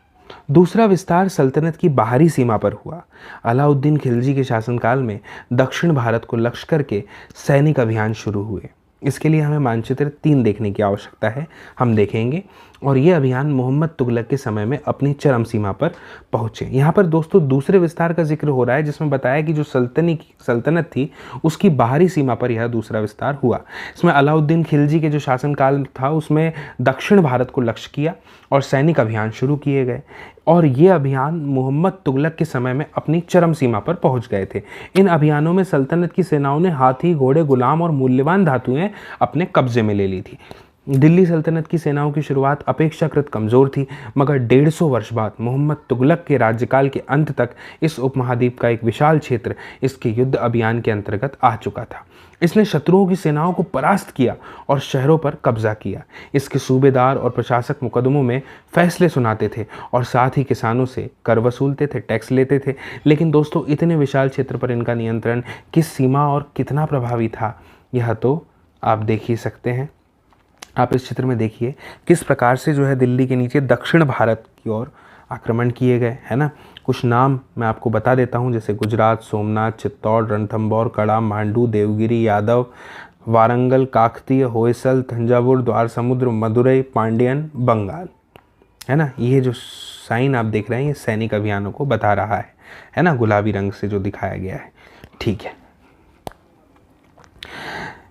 दूसरा विस्तार सल्तनत की बाहरी सीमा पर हुआ। अलाउद्दीन खिलजी के शासनकाल में दक्षिण भारत को लक्ष्य करके सैनिक अभियान शुरू हुए। इसके लिए हमें मानचित्र 3 देखने की आवश्यकता है, हम देखेंगे। और ये अभियान मोहम्मद तुगलक के समय में अपनी चरम सीमा पर पहुँचे। यहाँ पर दोस्तों दूसरे विस्तार का जिक्र हो रहा है, जिसमें बताया कि जो सल्तनत थी उसकी बाहरी सीमा पर यह दूसरा विस्तार हुआ। इसमें अलाउद्दीन खिलजी के जो शासनकाल था उसमें दक्षिण भारत को लक्ष्य किया और सैनिक अभियान शुरू किए गए और ये अभियान मोहम्मद तुगलक के समय में अपनी चरम सीमा पर पहुंच गए थे। इन अभियानों में सल्तनत की सेनाओं ने हाथी, घोड़े, गुलाम और मूल्यवान धातुएं अपने कब्जे में ले ली थी। दिल्ली सल्तनत की सेनाओं की शुरुआत अपेक्षाकृत कमज़ोर थी, मगर 150 वर्ष बाद मोहम्मद तुगलक के राज्यकाल के अंत तक इस उपमहाद्वीप का एक विशाल क्षेत्र इसके युद्ध अभियान के अंतर्गत आ चुका था। इसने शत्रुओं की सेनाओं को परास्त किया और शहरों पर कब्जा किया। इसके सूबेदार और प्रशासक मुकदमों में फैसले सुनाते थे और साथ ही किसानों से कर वसूलते थे, टैक्स लेते थे। लेकिन दोस्तों इतने विशाल क्षेत्र पर इनका नियंत्रण किस सीमा और कितना प्रभावी था, यह तो आप देख ही सकते हैं। आप इस चित्र में देखिए किस प्रकार से जो है दिल्ली के नीचे दक्षिण भारत की ओर आक्रमण किए गए, है ना। कुछ नाम मैं आपको बता देता हूँ, जैसे गुजरात, सोमनाथ, चित्तौड़, रणथंबोर, कड़ा, मांडू, देवगिरी, यादव, वारंगल, काकतीय, होयसल, तंजावुर, द्वार समुद्र, मदुरई, पांडियन, बंगाल, है ना। ये जो साइन आप देख रहे हैं ये सैनिक अभियानों को बता रहा है ना, गुलाबी रंग से जो दिखाया गया है। ठीक है,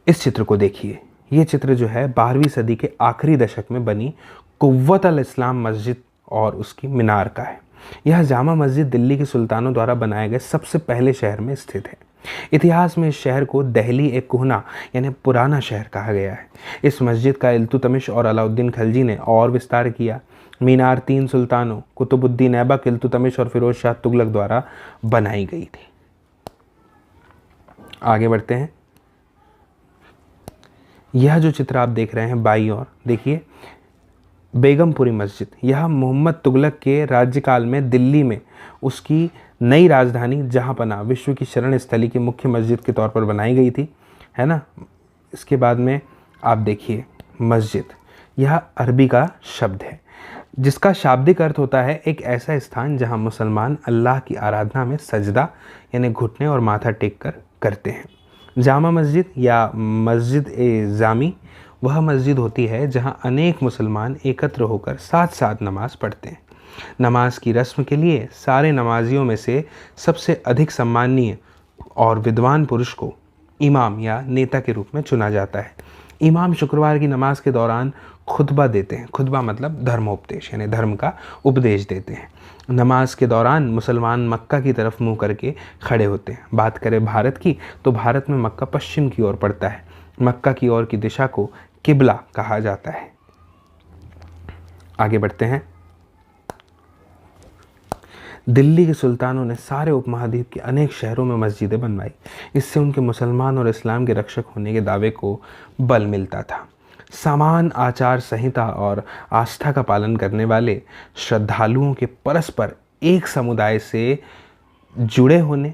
इस चित्र को देखिए। ये चित्र जो है 12वीं सदी के आखिरी दशक में बनी कुव्वत अल इस्लाम मस्जिद और उसकी मीनार का है। यह जामा मस्जिद दिल्ली के सुल्तानों द्वारा बनाए गए सबसे पहले शहर में स्थित है। इतिहास में इस शहर को दहली ए कुहना यानी पुराना शहर कहा गया है। इस मस्जिद का इल्तुतमिश और अलाउद्दीन खिलजी ने और विस्तार किया। मीनार 3 सुल्तानों कुतुबुद्दीन ऐबक, इल्तुतमिश और फिरोज शाह तुगलक द्वारा बनाई गई थी। आगे बढ़ते हैं। यह जो चित्र आप देख रहे हैं बाईं ओर देखिए, बेगमपुरी मस्जिद, यह मोहम्मद तुगलक के राज्यकाल में दिल्ली में उसकी नई राजधानी जहांपना विश्व की शरण स्थली की मुख्य मस्जिद के तौर पर बनाई गई थी, है ना। इसके बाद में आप देखिए मस्जिद, यह अरबी का शब्द है जिसका शाब्दिक अर्थ होता है एक ऐसा स्थान जहां मुसलमान अल्लाह की आराधना में सजदा यानी घुटने और माथा टेक कर करते हैं। जामा मस्जिद या मस्जिद ए जामी वह मस्जिद होती है जहां अनेक मुसलमान एकत्र होकर साथ साथ नमाज पढ़ते हैं। नमाज की रस्म के लिए सारे नमाजियों में से सबसे अधिक सम्माननीय और विद्वान पुरुष को इमाम या नेता के रूप में चुना जाता है। इमाम शुक्रवार की नमाज के दौरान खुतबा देते हैं। खुतबा मतलब धर्मोपदेश यानी धर्म का उपदेश देते हैं। नमाज के दौरान मुसलमान मक्का की तरफ मुंह करके खड़े होते हैं। बात करें भारत की तो भारत में मक्का पश्चिम की ओर पड़ता है। मक्का की ओर की दिशा को किबला कहा जाता है। आगे बढ़ते हैं। दिल्ली के सुल्तानों ने सारे उपमहाद्वीप के अनेक शहरों में मस्जिदें बनवाई। इससे उनके मुसलमान और इस्लाम के रक्षक होने के दावे को बल मिलता था। समान आचार संहिता और आस्था का पालन करने वाले श्रद्धालुओं के परस्पर एक समुदाय से जुड़े होने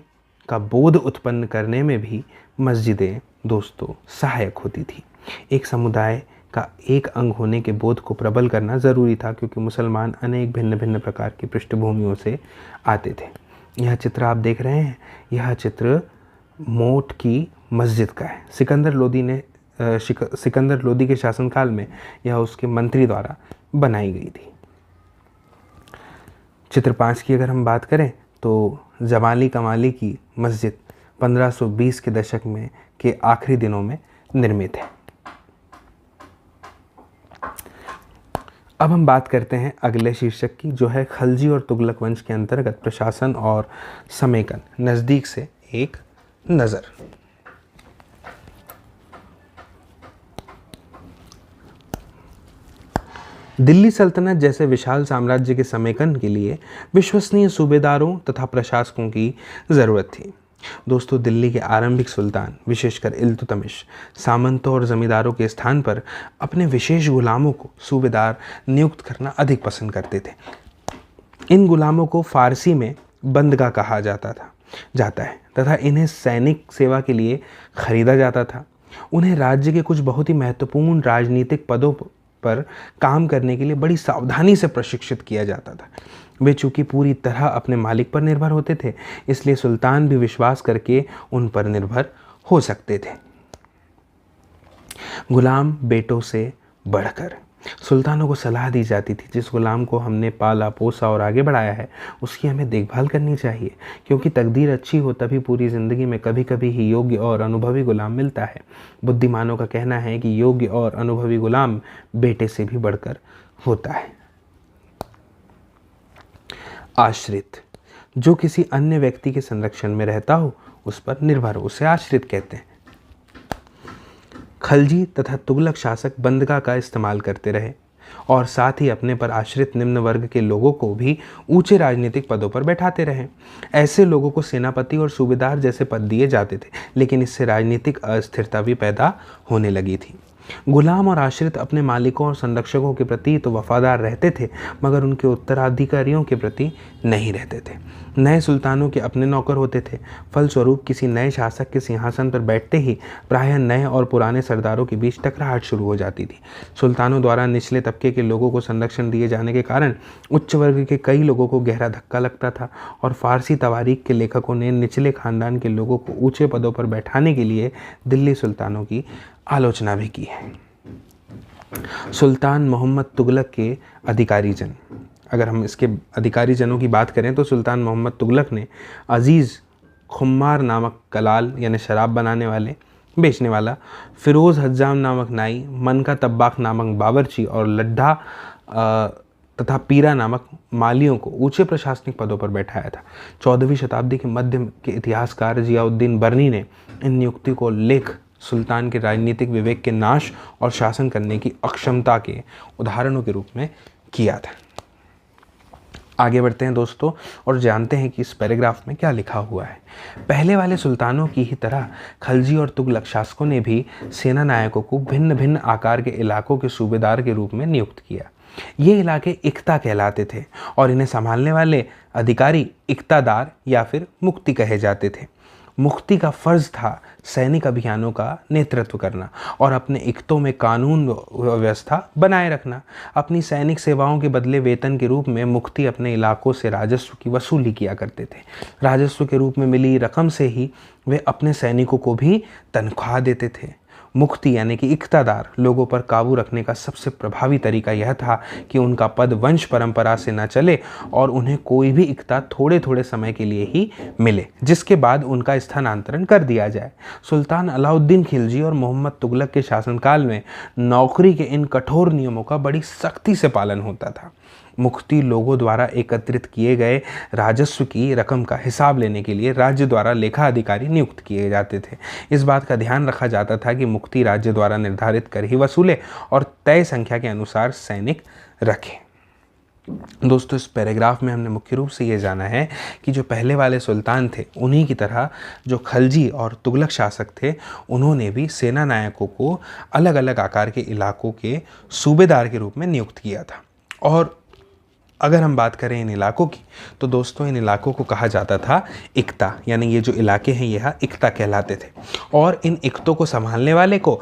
का बोध उत्पन्न करने में भी मस्जिदें दोस्तों सहायक होती थी। एक समुदाय का एक अंग होने के बोध को प्रबल करना ज़रूरी था, क्योंकि मुसलमान अनेक भिन्न भिन्न प्रकार की पृष्ठभूमियों से आते थे। यह चित्र आप देख रहे हैं, यह चित्र मोट की मस्जिद का है। सिकंदर लोदी के शासनकाल में यह उसके मंत्री द्वारा बनाई गई थी। चित्र 5 की अगर हम बात करें तो जमाली कमाली की मस्जिद 1520 के दशक में के आखिरी दिनों में निर्मित है। अब हम बात करते हैं अगले शीर्षक की, जो है खलजी और तुगलक वंश के अंतर्गत प्रशासन और समेकन, नज़दीक से एक नज़र। दिल्ली सल्तनत जैसे विशाल साम्राज्य के समेकन के लिए विश्वसनीय सूबेदारों तथा प्रशासकों की ज़रूरत थी। दोस्तों, दिल्ली के आरंभिक सुल्तान, विशेषकर इल्तुतमिश, सामंतों और जमींदारों के स्थान पर अपने विशेष गुलामों को सूबेदार नियुक्त करना अधिक पसंद करते थे। इन गुलामों को फारसी में बंदगा कहा जाता है तथा इन्हें सैनिक सेवा के लिए खरीदा जाता था। उन्हें राज्य के कुछ बहुत ही महत्वपूर्ण राजनीतिक पदों पर काम करने के लिए बड़ी सावधानी से प्रशिक्षित किया जाता था। वे चूंकि पूरी तरह अपने मालिक पर निर्भर होते थे, इसलिए सुल्तान भी विश्वास करके उन पर निर्भर हो सकते थे। गुलाम बेटों से बढ़कर सुल्तानों को सलाह दी जाती थी, जिस गुलाम को हमने पाला पोसा और आगे बढ़ाया है उसकी हमें देखभाल करनी चाहिए, क्योंकि तकदीर अच्छी हो तभी पूरी ज़िंदगी में कभी कभी ही योग्य और अनुभवी गुलाम मिलता है। बुद्धिमानों का कहना है कि योग्य और अनुभवी गुलाम बेटे से भी बढ़कर होता है। आश्रित, जो किसी अन्य व्यक्ति के संरक्षण में रहता हो, उस पर निर्भर हो, उसे आश्रित कहते हैं। खलजी तथा तुगलक शासक बंदगा का इस्तेमाल करते रहे और साथ ही अपने पर आश्रित निम्न वर्ग के लोगों को भी ऊंचे राजनीतिक पदों पर बैठाते रहे। ऐसे लोगों को सेनापति और सूबेदार जैसे पद दिए जाते थे, लेकिन इससे राजनीतिक अस्थिरता भी पैदा होने लगी थी। गुलाम और आश्रित अपने मालिकों और संरक्षकों के प्रति तो वफादार रहते थे, मगर उनके उत्तराधिकारियों के प्रति नहीं रहते थे। नए सुल्तानों के अपने नौकर होते थे। फलस्वरूप किसी नए शासक के सिंहासन पर बैठते ही प्रायः नए और पुराने सरदारों के बीच टकराहट शुरू हो जाती थी। सुल्तानों द्वारा निचले तबके के लोगों को संरक्षण दिए जाने के कारण उच्च वर्ग के कई लोगों को गहरा धक्का लगता था और फारसी तवारीख के लेखकों ने निचले खानदान के लोगों को ऊंचे पदों पर बैठाने के लिए दिल्ली सुल्तानों की आलोचना भी की है। सुल्तान मोहम्मद तुगलक के अधिकारी जन, अगर हम इसके अधिकारी जनों की बात करें तो सुल्तान मोहम्मद तुगलक ने अजीज़ खुम्मार नामक कलाल यानी शराब बनाने वाले बेचने वाला, फ़िरोज़ हज्जाम नामक नाई, मनका तब्बाक नामक बावर्ची और लड्ढा तथा पीरा नामक मालियों को ऊंचे प्रशासनिक पदों पर बैठाया था। 14वीं शताब्दी के मध्य के इतिहासकार जियाउद्दीन बर्नी ने इन नियुक्ति को लेख सुल्तान के राजनीतिक विवेक के नाश और शासन करने की अक्षमता के उदाहरणों के रूप में किया था। आगे बढ़ते हैं दोस्तों और जानते हैं कि इस पैराग्राफ में क्या लिखा हुआ है। पहले वाले सुल्तानों की ही तरह खलजी और तुगलक शासकों ने भी सेना नायकों को भिन्न भिन्न आकार के इलाकों के सूबेदार के रूप में नियुक्त किया। ये इलाके इक्ता कहलाते थे और इन्हें संभालने वाले अधिकारी इक्तादार या फिर मुक्ति कहे जाते थे। मुक्ति का फर्ज था सैनिक अभियानों का नेतृत्व करना और अपने इक्तों में कानून व्यवस्था बनाए रखना। अपनी सैनिक सेवाओं के बदले वेतन के रूप में मुक्ति अपने इलाकों से राजस्व की वसूली किया करते थे। राजस्व के रूप में मिली रकम से ही वे अपने सैनिकों को भी तनख्वाह देते थे। मुक्ति यानी कि इक्तादार लोगों पर काबू रखने का सबसे प्रभावी तरीका यह था कि उनका पद वंश परंपरा से न चले और उन्हें कोई भी इक्ता थोड़े थोड़े समय के लिए ही मिले, जिसके बाद उनका स्थानांतरण कर दिया जाए। सुल्तान अलाउद्दीन खिलजी और मोहम्मद तुगलक के शासनकाल में नौकरी के इन कठोर नियमों का बड़ी सख्ती से पालन होता था। मुक्ति लोगों द्वारा एकत्रित किए गए राजस्व की रकम का हिसाब लेने के लिए राज्य द्वारा लेखा अधिकारी नियुक्त किए जाते थे। इस बात का ध्यान रखा जाता था कि मुक्ति राज्य द्वारा निर्धारित कर ही वसूले और तय संख्या के अनुसार सैनिक रखे। दोस्तों इस पैराग्राफ में हमने मुख्य रूप से ये जाना है कि जो पहले वाले सुल्तान थे उन्हीं की तरह जो खलजी और तुगलक शासक थे उन्होंने भी सेना नायकों को अलग अलग आकार के इलाकों के सूबेदार के रूप में नियुक्त किया था। और अगर हम बात करें इन इलाकों की तो दोस्तों इन इलाकों को कहा जाता था इक्ता, यानी ये जो इलाके हैं यह इक्ता कहलाते थे। और इन इक्तों को संभालने वाले को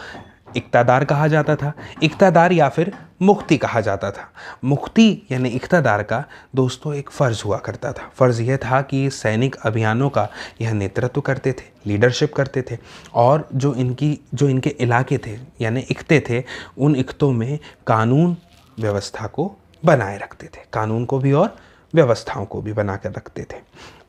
इक्तादार कहा जाता था, इक्तादार या फिर मुख्ती कहा जाता था। मुख्ती यानी इक्तादार का दोस्तों एक फ़र्ज़ हुआ करता था। फ़र्ज़ यह था कि सैनिक अभियानों का यह नेतृत्व करते थे, लीडरशिप करते थे, और जो इनके इलाके थे यानी इक्ते थे, उन इक्तों में कानून व्यवस्था को बनाए रखते थे, कानून को भी और व्यवस्थाओं को भी बना कर रखते थे।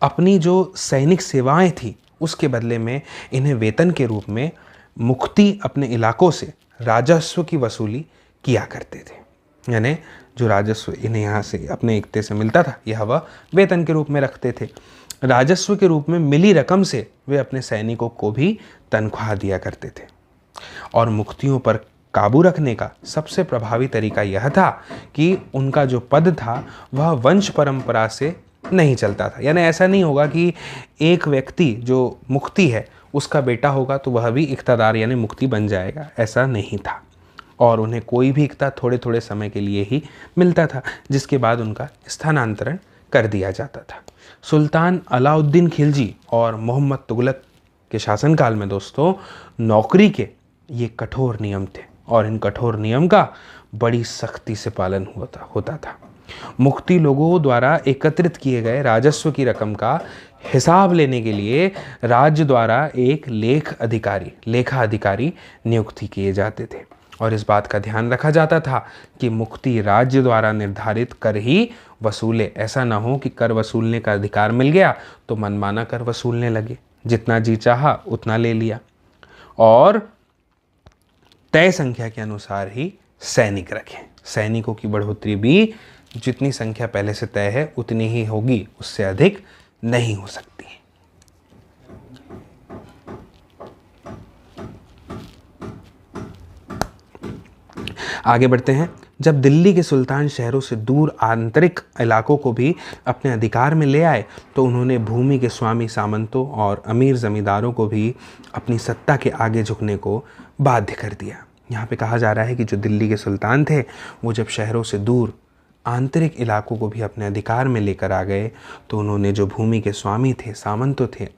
अपनी जो सैनिक सेवाएं थी उसके बदले में इन्हें वेतन के रूप में मुख्ती अपने इलाकों से राजस्व की वसूली किया करते थे। यानी जो राजस्व इन्हें यहाँ से अपने इक्ते से मिलता था यह वह वेतन के रूप में रखते थे। राजस्व के रूप में मिली रकम से वे अपने सैनिकों को भी तनख्वाह दिया करते थे। और मुख्तियों पर काबू रखने का सबसे प्रभावी तरीका यह था कि उनका जो पद था वह वंश परंपरा से नहीं चलता था। यानी ऐसा नहीं होगा कि एक व्यक्ति जो मुख्ती है उसका बेटा होगा तो वह भी इक्तादार यानी मुख्ती बन जाएगा, ऐसा नहीं था। और उन्हें कोई भी इक्ता थोड़े थोड़े समय के लिए ही मिलता था, जिसके बाद उनका स्थानांतरण कर दिया जाता था। सुल्तान अलाउद्दीन खिलजी और मोहम्मद तुगलक के शासनकाल में दोस्तों नौकरी के ये कठोर नियम थे, और इन कठोर नियम का बड़ी सख्ती से पालन होता था। मुख्ती लोगों द्वारा एकत्रित किए गए राजस्व की रकम का हिसाब लेने के लिए राज्य द्वारा एक लेखा अधिकारी नियुक्त किए जाते थे, और इस बात का ध्यान रखा जाता था कि मुख्ती राज्य द्वारा निर्धारित कर ही वसूले। ऐसा ना हो कि कर वसूलने का अधिकार मिल गया तो मनमाना कर वसूलने लगे, जितना जी चाहा उतना ले लिया। और तय संख्या के अनुसार ही सैनिक रखें। सैनिकों की बढ़ोतरी भी जितनी संख्या पहले से तय है उतनी ही होगी, उससे अधिक नहीं हो सकती। आगे बढ़ते हैं। जब दिल्ली के सुल्तान शहरों से दूर आंतरिक इलाकों को भी अपने अधिकार में ले आए तो उन्होंने भूमि के स्वामी सामंतों और अमीर जमींदारों को भी अपनी सत्ता के आगे झुकने को बाध्य कर दिया। यहाँ पे कहा जा रहा है कि जो दिल्ली के सुल्तान थे वो जब शहरों से दूर आंतरिक इलाकों को भी अपने अधिकार में लेकर आ गए तो उन्होंने जो भूमि के स्वामी थे, सामंत थे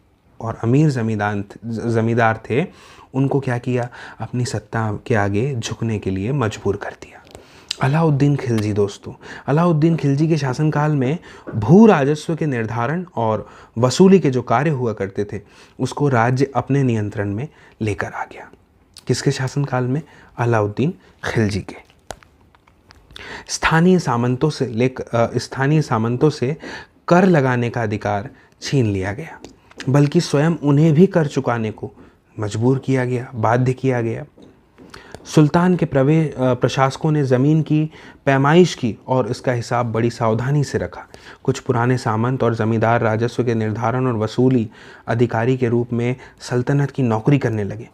और अमीर ज़मींदार थे, उनको क्या किया, अपनी सत्ता के आगे झुकने के लिए मजबूर कर दिया। अलाउद्दीन खिलजी दोस्तों, अलाउद्दीन खिलजी के शासनकाल में भू राजस्व के निर्धारण और वसूली के जो कार्य हुआ करते थे उसको राज्य अपने नियंत्रण में लेकर आ गया। किसके शासनकाल में? अलाउद्दीन खिलजी के। स्थानीय सामंतों से कर लगाने का अधिकार छीन लिया गया, बल्कि स्वयं उन्हें भी कर चुकाने को मजबूर किया गया, बाध्य किया गया। सुल्तान के प्रशासकों ने ज़मीन की पैमाइश की और इसका हिसाब बड़ी सावधानी से रखा। कुछ पुराने सामंत और ज़मींदार राजस्व के निर्धारण और वसूली अधिकारी के रूप में सल्तनत की नौकरी करने लगे।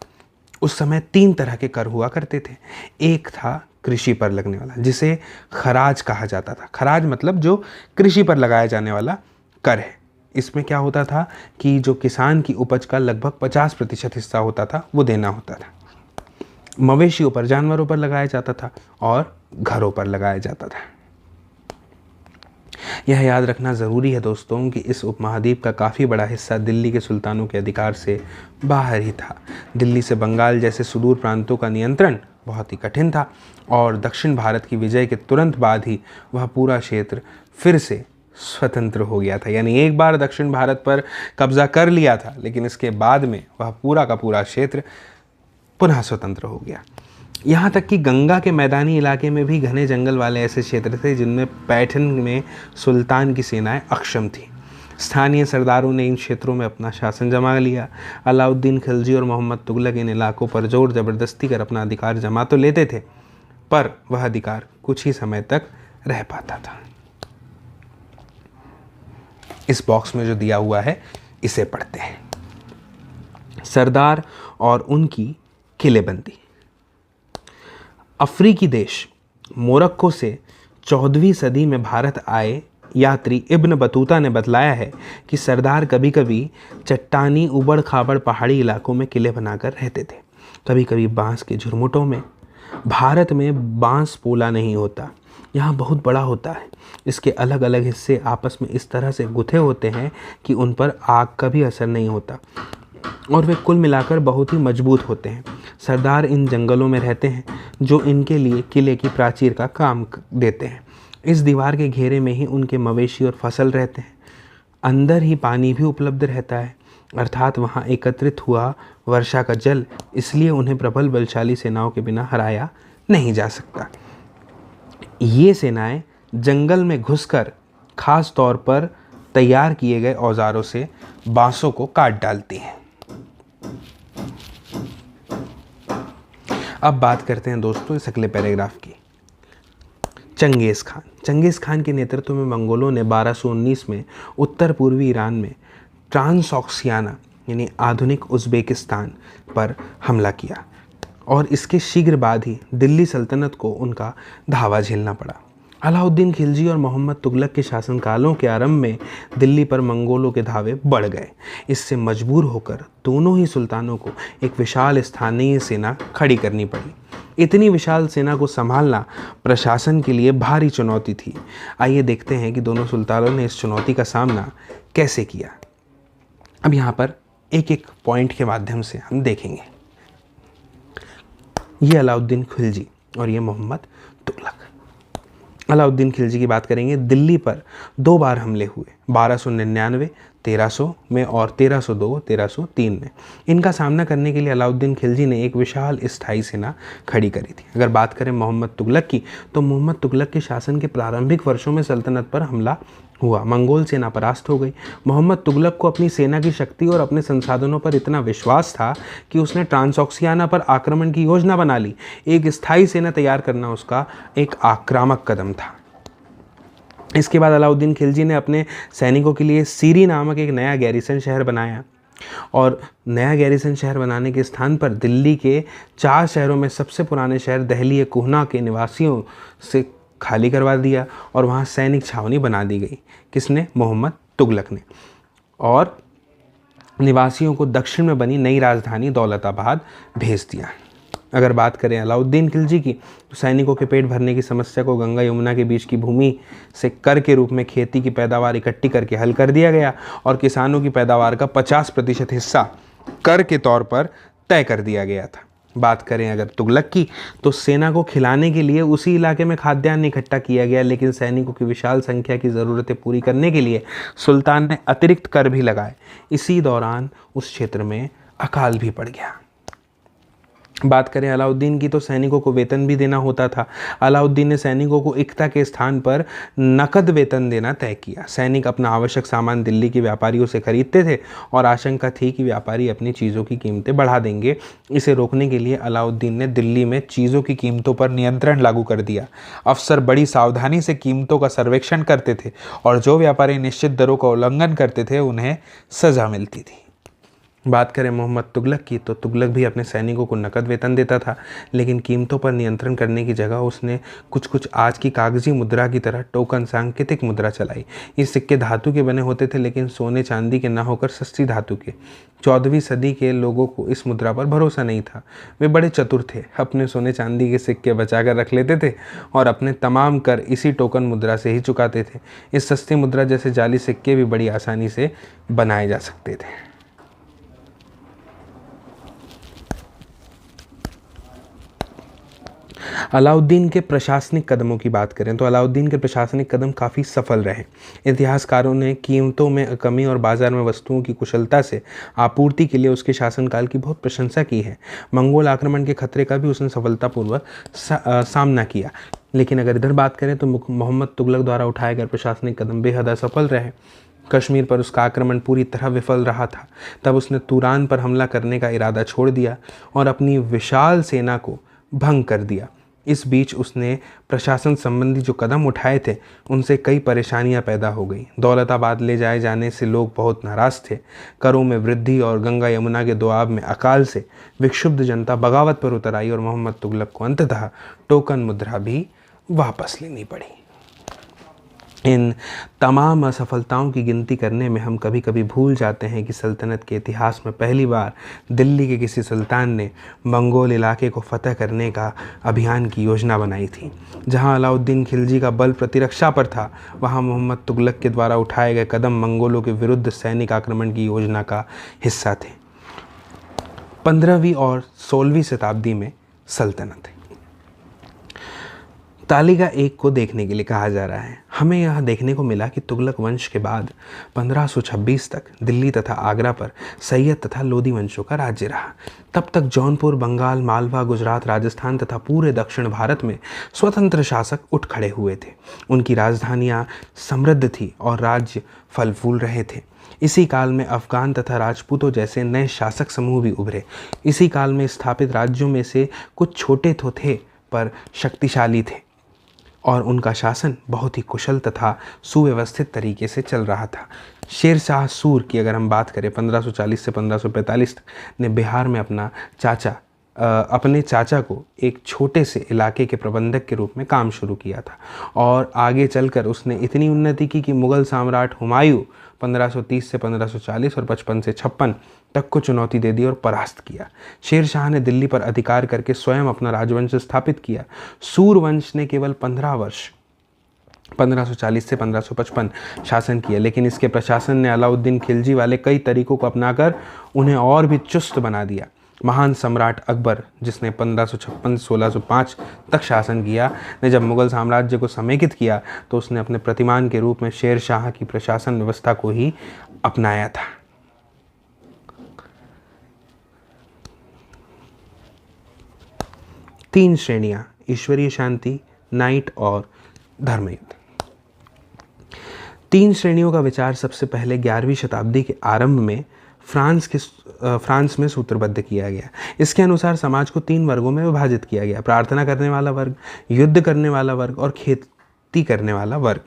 उस समय 3 तरह के कर हुआ करते थे। एक था कृषि पर लगने वाला, जिसे खराज कहा जाता था। खराज मतलब जो कृषि पर लगाया जाने वाला कर है। इसमें क्या होता था कि जो किसान की उपज का लगभग 50% हिस्सा होता था वो देना होता था। मवेशियों पर, जानवरों पर लगाया जाता था और घरों पर लगाया जाता था। यह याद रखना ज़रूरी है दोस्तों कि इस उपमहाद्वीप का काफ़ी बड़ा हिस्सा दिल्ली के सुल्तानों के अधिकार से बाहर ही था। दिल्ली से बंगाल जैसे सुदूर प्रांतों का नियंत्रण बहुत ही कठिन था, और दक्षिण भारत की विजय के तुरंत बाद ही वह पूरा क्षेत्र फिर से स्वतंत्र हो गया था। यानी एक बार दक्षिण भारत पर कब्जा कर लिया था, लेकिन इसके बाद में वह पूरा का पूरा क्षेत्र पुनः स्वतंत्र हो गया। यहाँ तक कि गंगा के मैदानी इलाके में भी घने जंगल वाले ऐसे क्षेत्र थे जिनमें पैठन में सुल्तान की सेनाएं अक्षम थीं। स्थानीय सरदारों ने इन क्षेत्रों में अपना शासन जमा लिया। अलाउद्दीन खिलजी और मोहम्मद तुगलक इन इलाकों पर जोर ज़बरदस्ती कर अपना अधिकार जमा तो लेते थे, पर वह अधिकार कुछ ही समय तक रह पाता था। इस बॉक्स में जो दिया हुआ है इसे पढ़ते हैं। सरदार और उनकी किलेबंदी। अफ्रीकी देश मोरक्को से 14वीं सदी में भारत आए यात्री इब्न बतूता ने बतलाया है कि सरदार कभी कभी चट्टानी उबड़ खाबड़ पहाड़ी इलाकों में किले बनाकर रहते थे, कभी कभी बांस के झुरमुटों में। भारत में बांस पोला नहीं होता, यहाँ बहुत बड़ा होता है। इसके अलग अलग हिस्से आपस में इस तरह से गुथे होते हैं कि उन पर आग का भी असर नहीं होता और वे कुल मिलाकर बहुत ही मजबूत होते हैं। सरदार इन जंगलों में रहते हैं जो इनके लिए किले की प्राचीर का काम देते हैं। इस दीवार के घेरे में ही उनके मवेशी और फसल रहते हैं। अंदर ही पानी भी उपलब्ध रहता है, अर्थात वहाँ एकत्रित हुआ वर्षा का जल, इसलिए उन्हें प्रबल बलशाली सेनाओं के बिना हराया नहीं जा सकता। ये सेनाएं जंगल में घुसकर खास तौर पर तैयार किए गए औजारों से बांसों को काट डालती हैं। अब बात करते हैं दोस्तों इस अगले पैराग्राफ की। चंगेज़ खान के नेतृत्व में मंगोलों ने 1219 में उत्तर पूर्वी ईरान में ट्रांसऑक्सियाना यानी आधुनिक उज़्बेकिस्तान पर हमला किया और इसके शीघ्र बाद ही दिल्ली सल्तनत को उनका धावा झेलना पड़ा। अलाउद्दीन खिलजी और मोहम्मद तुगलक के शासनकालों के आरंभ में दिल्ली पर मंगोलों के धावे बढ़ गए। इससे मजबूर होकर दोनों ही सुल्तानों को एक विशाल स्थानीय सेना खड़ी करनी पड़ी। इतनी विशाल सेना को संभालना प्रशासन के लिए भारी चुनौती थी। आइए देखते हैं कि दोनों सुल्तानों ने इस चुनौती का सामना कैसे किया। अब यहाँ पर एक एक पॉइंट के माध्यम से हम देखेंगे। ये अलाउद्दीन खिलजी और ये मोहम्मद तुगलक। अलाउद्दीन खिलजी की बात करेंगे। दिल्ली पर 2 बार हमले हुए, 1299 1300 में और 1302 1303 में। इनका सामना करने के लिए अलाउद्दीन खिलजी ने एक विशाल स्थायी सेना खड़ी करी थी। अगर बात करें मोहम्मद तुगलक की, तो मोहम्मद तुगलक के शासन के प्रारंभिक वर्षों में सल्तनत पर हमला हुआ, मंगोल सेना परास्त हो गई। मोहम्मद तुगलक को अपनी सेना की शक्ति और अपने संसाधनों पर इतना विश्वास था कि उसने ट्रांसऑक्सियाना पर आक्रमण की योजना बना ली। एक स्थायी सेना तैयार करना उसका एक आक्रामक कदम था। इसके बाद अलाउद्दीन खिलजी ने अपने सैनिकों के लिए सीरी नामक एक नया गैरिसन शहर बनाया और नया गैरिसन शहर बनाने के स्थान पर दिल्ली के 4 शहरों में सबसे पुराने शहर दहली कुहना के निवासियों से खाली करवा दिया और वहाँ सैनिक छावनी बना दी गई। किसने? मोहम्मद तुगलक ने। और निवासियों को दक्षिण में बनी नई राजधानी दौलताबाद भेज दिया। अगर बात करें अलाउद्दीन खिलजी की, तो सैनिकों के पेट भरने की समस्या को गंगा यमुना के बीच की भूमि से कर के रूप में खेती की पैदावार इकट्ठी करके हल कर दिया गया और किसानों की पैदावार का 50% हिस्सा कर के तौर पर तय कर दिया गया था। बात करें अगर तुगलक की, तो सेना को खिलाने के लिए उसी इलाके में खाद्यान्न इकट्ठा किया गया, लेकिन सैनिकों की विशाल संख्या की ज़रूरतें पूरी करने के लिए सुल्तान ने अतिरिक्त कर भी लगाए। इसी दौरान उस क्षेत्र में अकाल भी पड़ गया। बात करें अलाउद्दीन की, तो सैनिकों को वेतन भी देना होता था। अलाउद्दीन ने सैनिकों को इक्ता के स्थान पर नकद वेतन देना तय किया। सैनिक अपना आवश्यक सामान दिल्ली के व्यापारियों से खरीदते थे और आशंका थी कि व्यापारी अपनी चीज़ों की कीमतें बढ़ा देंगे। इसे रोकने के लिए अलाउद्दीन ने दिल्ली में चीज़ों की कीमतों पर नियंत्रण लागू कर दिया। अफसर बड़ी सावधानी से कीमतों का सर्वेक्षण करते थे और जो व्यापारी निश्चित दरों का उल्लंघन करते थे उन्हें सज़ा मिलती थी। बात करें मोहम्मद तुगलक की, तो तुगलक भी अपने सैनिकों को नकद वेतन देता था, लेकिन कीमतों पर नियंत्रण करने की जगह उसने कुछ आज की कागजी मुद्रा की तरह टोकन सांकेतिक मुद्रा चलाई। ये सिक्के धातु के बने होते थे, लेकिन सोने चांदी के न होकर सस्ती धातु के। 14वीं सदी के लोगों को इस मुद्रा पर भरोसा नहीं था। वे बड़े चतुर थे, अपने सोने चांदी के सिक्के बचा कर रख लेते थे और अपने तमाम कर इसी टोकन मुद्रा से ही चुकाते थे। इस सस्ती मुद्रा जैसे जाली सिक्के भी बड़ी आसानी से बनाए जा सकते थे। अलाउद्दीन के प्रशासनिक कदमों की बात करें, तो अलाउद्दीन के प्रशासनिक कदम काफ़ी सफल रहे। इतिहासकारों ने कीमतों में कमी और बाजार में वस्तुओं की कुशलता से आपूर्ति के लिए उसके शासनकाल की बहुत प्रशंसा की है। मंगोल आक्रमण के खतरे का भी उसने सफलतापूर्वक सामना किया। लेकिन अगर इधर बात करें तो मोहम्मद तुगलक द्वारा उठाए गए प्रशासनिक कदम बेहद असफल रहे। कश्मीर पर उसका आक्रमण पूरी तरह विफल रहा था। तब उसने तुरान पर हमला करने का इरादा छोड़ दिया और अपनी विशाल सेना को भंग कर दिया। इस बीच उसने प्रशासन संबंधी जो कदम उठाए थे उनसे कई परेशानियां पैदा हो गई। दौलताबाद ले जाए जाने से लोग बहुत नाराज़ थे। करों में वृद्धि और गंगा यमुना के दोआब में अकाल से विक्षुब्ध जनता बगावत पर उतर आई और मोहम्मद तुगलक को अंततः टोकन मुद्रा भी वापस लेनी पड़ी। इन तमाम असफलताओं की गिनती करने में हम कभी कभी भूल जाते हैं कि सल्तनत के इतिहास में पहली बार दिल्ली के किसी सुल्तान ने मंगोल इलाके को फतह करने का अभियान की योजना बनाई थी। जहां अलाउद्दीन खिलजी का बल प्रतिरक्षा पर था, वहां मोहम्मद तुगलक के द्वारा उठाए गए कदम मंगोलों के विरुद्ध सैनिक आक्रमण की योजना का हिस्सा थे। 15वीं और 16वीं शताब्दी में सल्तनत तालिका 1 को देखने के लिए कहा जा रहा है। हमें यह देखने को मिला कि तुगलक वंश के बाद 1526 तक दिल्ली तथा आगरा पर सैयद तथा लोदी वंशों का राज्य रहा। तब तक जौनपुर, बंगाल, मालवा, गुजरात, राजस्थान तथा पूरे दक्षिण भारत में स्वतंत्र शासक उठ खड़े हुए थे। उनकी राजधानियाँ समृद्ध थी और राज्य फल फूल रहे थे। इसी काल में अफगान तथा राजपूतों जैसे नए शासक समूह भी उभरे। इसी काल में स्थापित राज्यों में से कुछ छोटे तो थे पर शक्तिशाली थे और उनका शासन बहुत ही कुशल तथा सुव्यवस्थित तरीके से चल रहा था। शेर शाह सूर की अगर हम बात करें 1540 से 1545 तक, ने बिहार में अपने चाचा को एक छोटे से इलाके के प्रबंधक के रूप में काम शुरू किया था और आगे चलकर उसने इतनी उन्नति की कि मुग़ल सम्राट हुमायूं 1530 से 1540 और 55 से 56 तक को चुनौती दे दी और परास्त किया। शेर शाह ने दिल्ली पर अधिकार करके स्वयं अपना राजवंश स्थापित किया। सूर वंश ने केवल 15 वर्ष 1540 से 1555 शासन किया, लेकिन इसके प्रशासन ने अलाउद्दीन खिलजी वाले कई तरीकों को अपनाकर उन्हें और भी चुस्त बना दिया। महान सम्राट अकबर, जिसने 1556-1605 तक शासन किया, ने जब मुग़ल साम्राज्य को समेकित किया तो उसने अपने प्रतिमान के रूप में शेर शाह की प्रशासन व्यवस्था को ही अपनाया था। तीन श्रेणियां, ईश्वरीय शांति, नाइट और धर्मयुद्ध। तीन श्रेणियों का विचार सबसे पहले 11वीं शताब्दी के आरंभ में फ्रांस में सूत्रबद्ध किया गया। इसके अनुसार समाज को 3 वर्गों में विभाजित किया गया: प्रार्थना करने वाला वर्ग, युद्ध करने वाला वर्ग और खेती करने वाला वर्ग।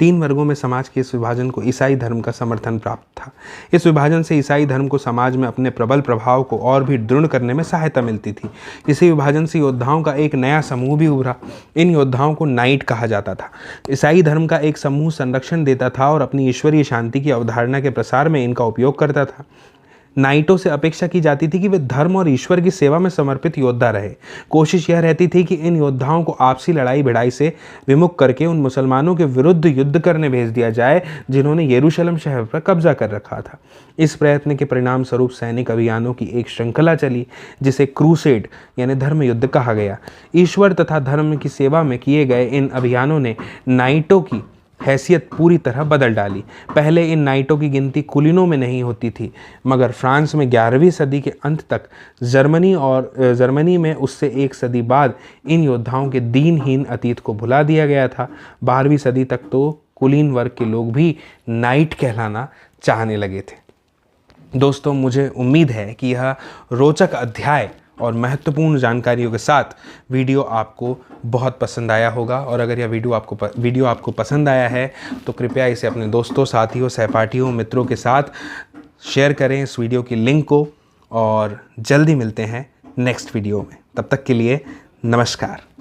3 वर्गों में समाज के इस विभाजन को ईसाई धर्म का समर्थन प्राप्त था। इस विभाजन से ईसाई धर्म को समाज में अपने प्रबल प्रभाव को और भी दृढ़ करने में सहायता मिलती थी। इसी विभाजन से योद्धाओं का एक नया समूह भी उभरा। इन योद्धाओं को नाइट कहा जाता था। ईसाई धर्म का एक समूह संरक्षण देता था और अपनी ईश्वरीय शांति की अवधारणा के प्रसार में इनका उपयोग करता था। नाइटों से अपेक्षा की जाती थी कि वे धर्म और ईश्वर की सेवा में समर्पित योद्धा रहे। कोशिश यह रहती थी कि इन योद्धाओं को आपसी लड़ाई भिड़ाई से विमुख करके उन मुसलमानों के विरुद्ध युद्ध करने भेज दिया जाए जिन्होंने यरूशलेम शहर पर कब्जा कर रखा था। इस प्रयत्न के परिणाम स्वरूप सैनिक अभियानों की एक श्रृंखला चली जिसे क्रूसेड यानी धर्म युद्ध कहा गया। ईश्वर तथा धर्म की सेवा में किए गए इन अभियानों ने नाइटों की हैसियत पूरी तरह बदल डाली। पहले इन नाइटों की गिनती कुलीनों में नहीं होती थी, मगर फ्रांस में 11वीं सदी के अंत तक, जर्मनी में उससे 1 सदी बाद इन योद्धाओं के दीनहीन अतीत को भुला दिया गया था। 12वीं सदी तक तो कुलीन वर्ग के लोग भी नाइट कहलाना चाहने लगे थे। दोस्तों, मुझे उम्मीद है कि यह रोचक अध्याय और महत्वपूर्ण जानकारियों के साथ वीडियो आपको बहुत पसंद आया होगा। और अगर यह वीडियो आपको पसंद आया है तो कृपया इसे अपने दोस्तों, साथियों, सहपाठियों, मित्रों के साथ शेयर करें इस वीडियो की लिंक को। और जल्दी मिलते हैं नेक्स्ट वीडियो में। तब तक के लिए नमस्कार।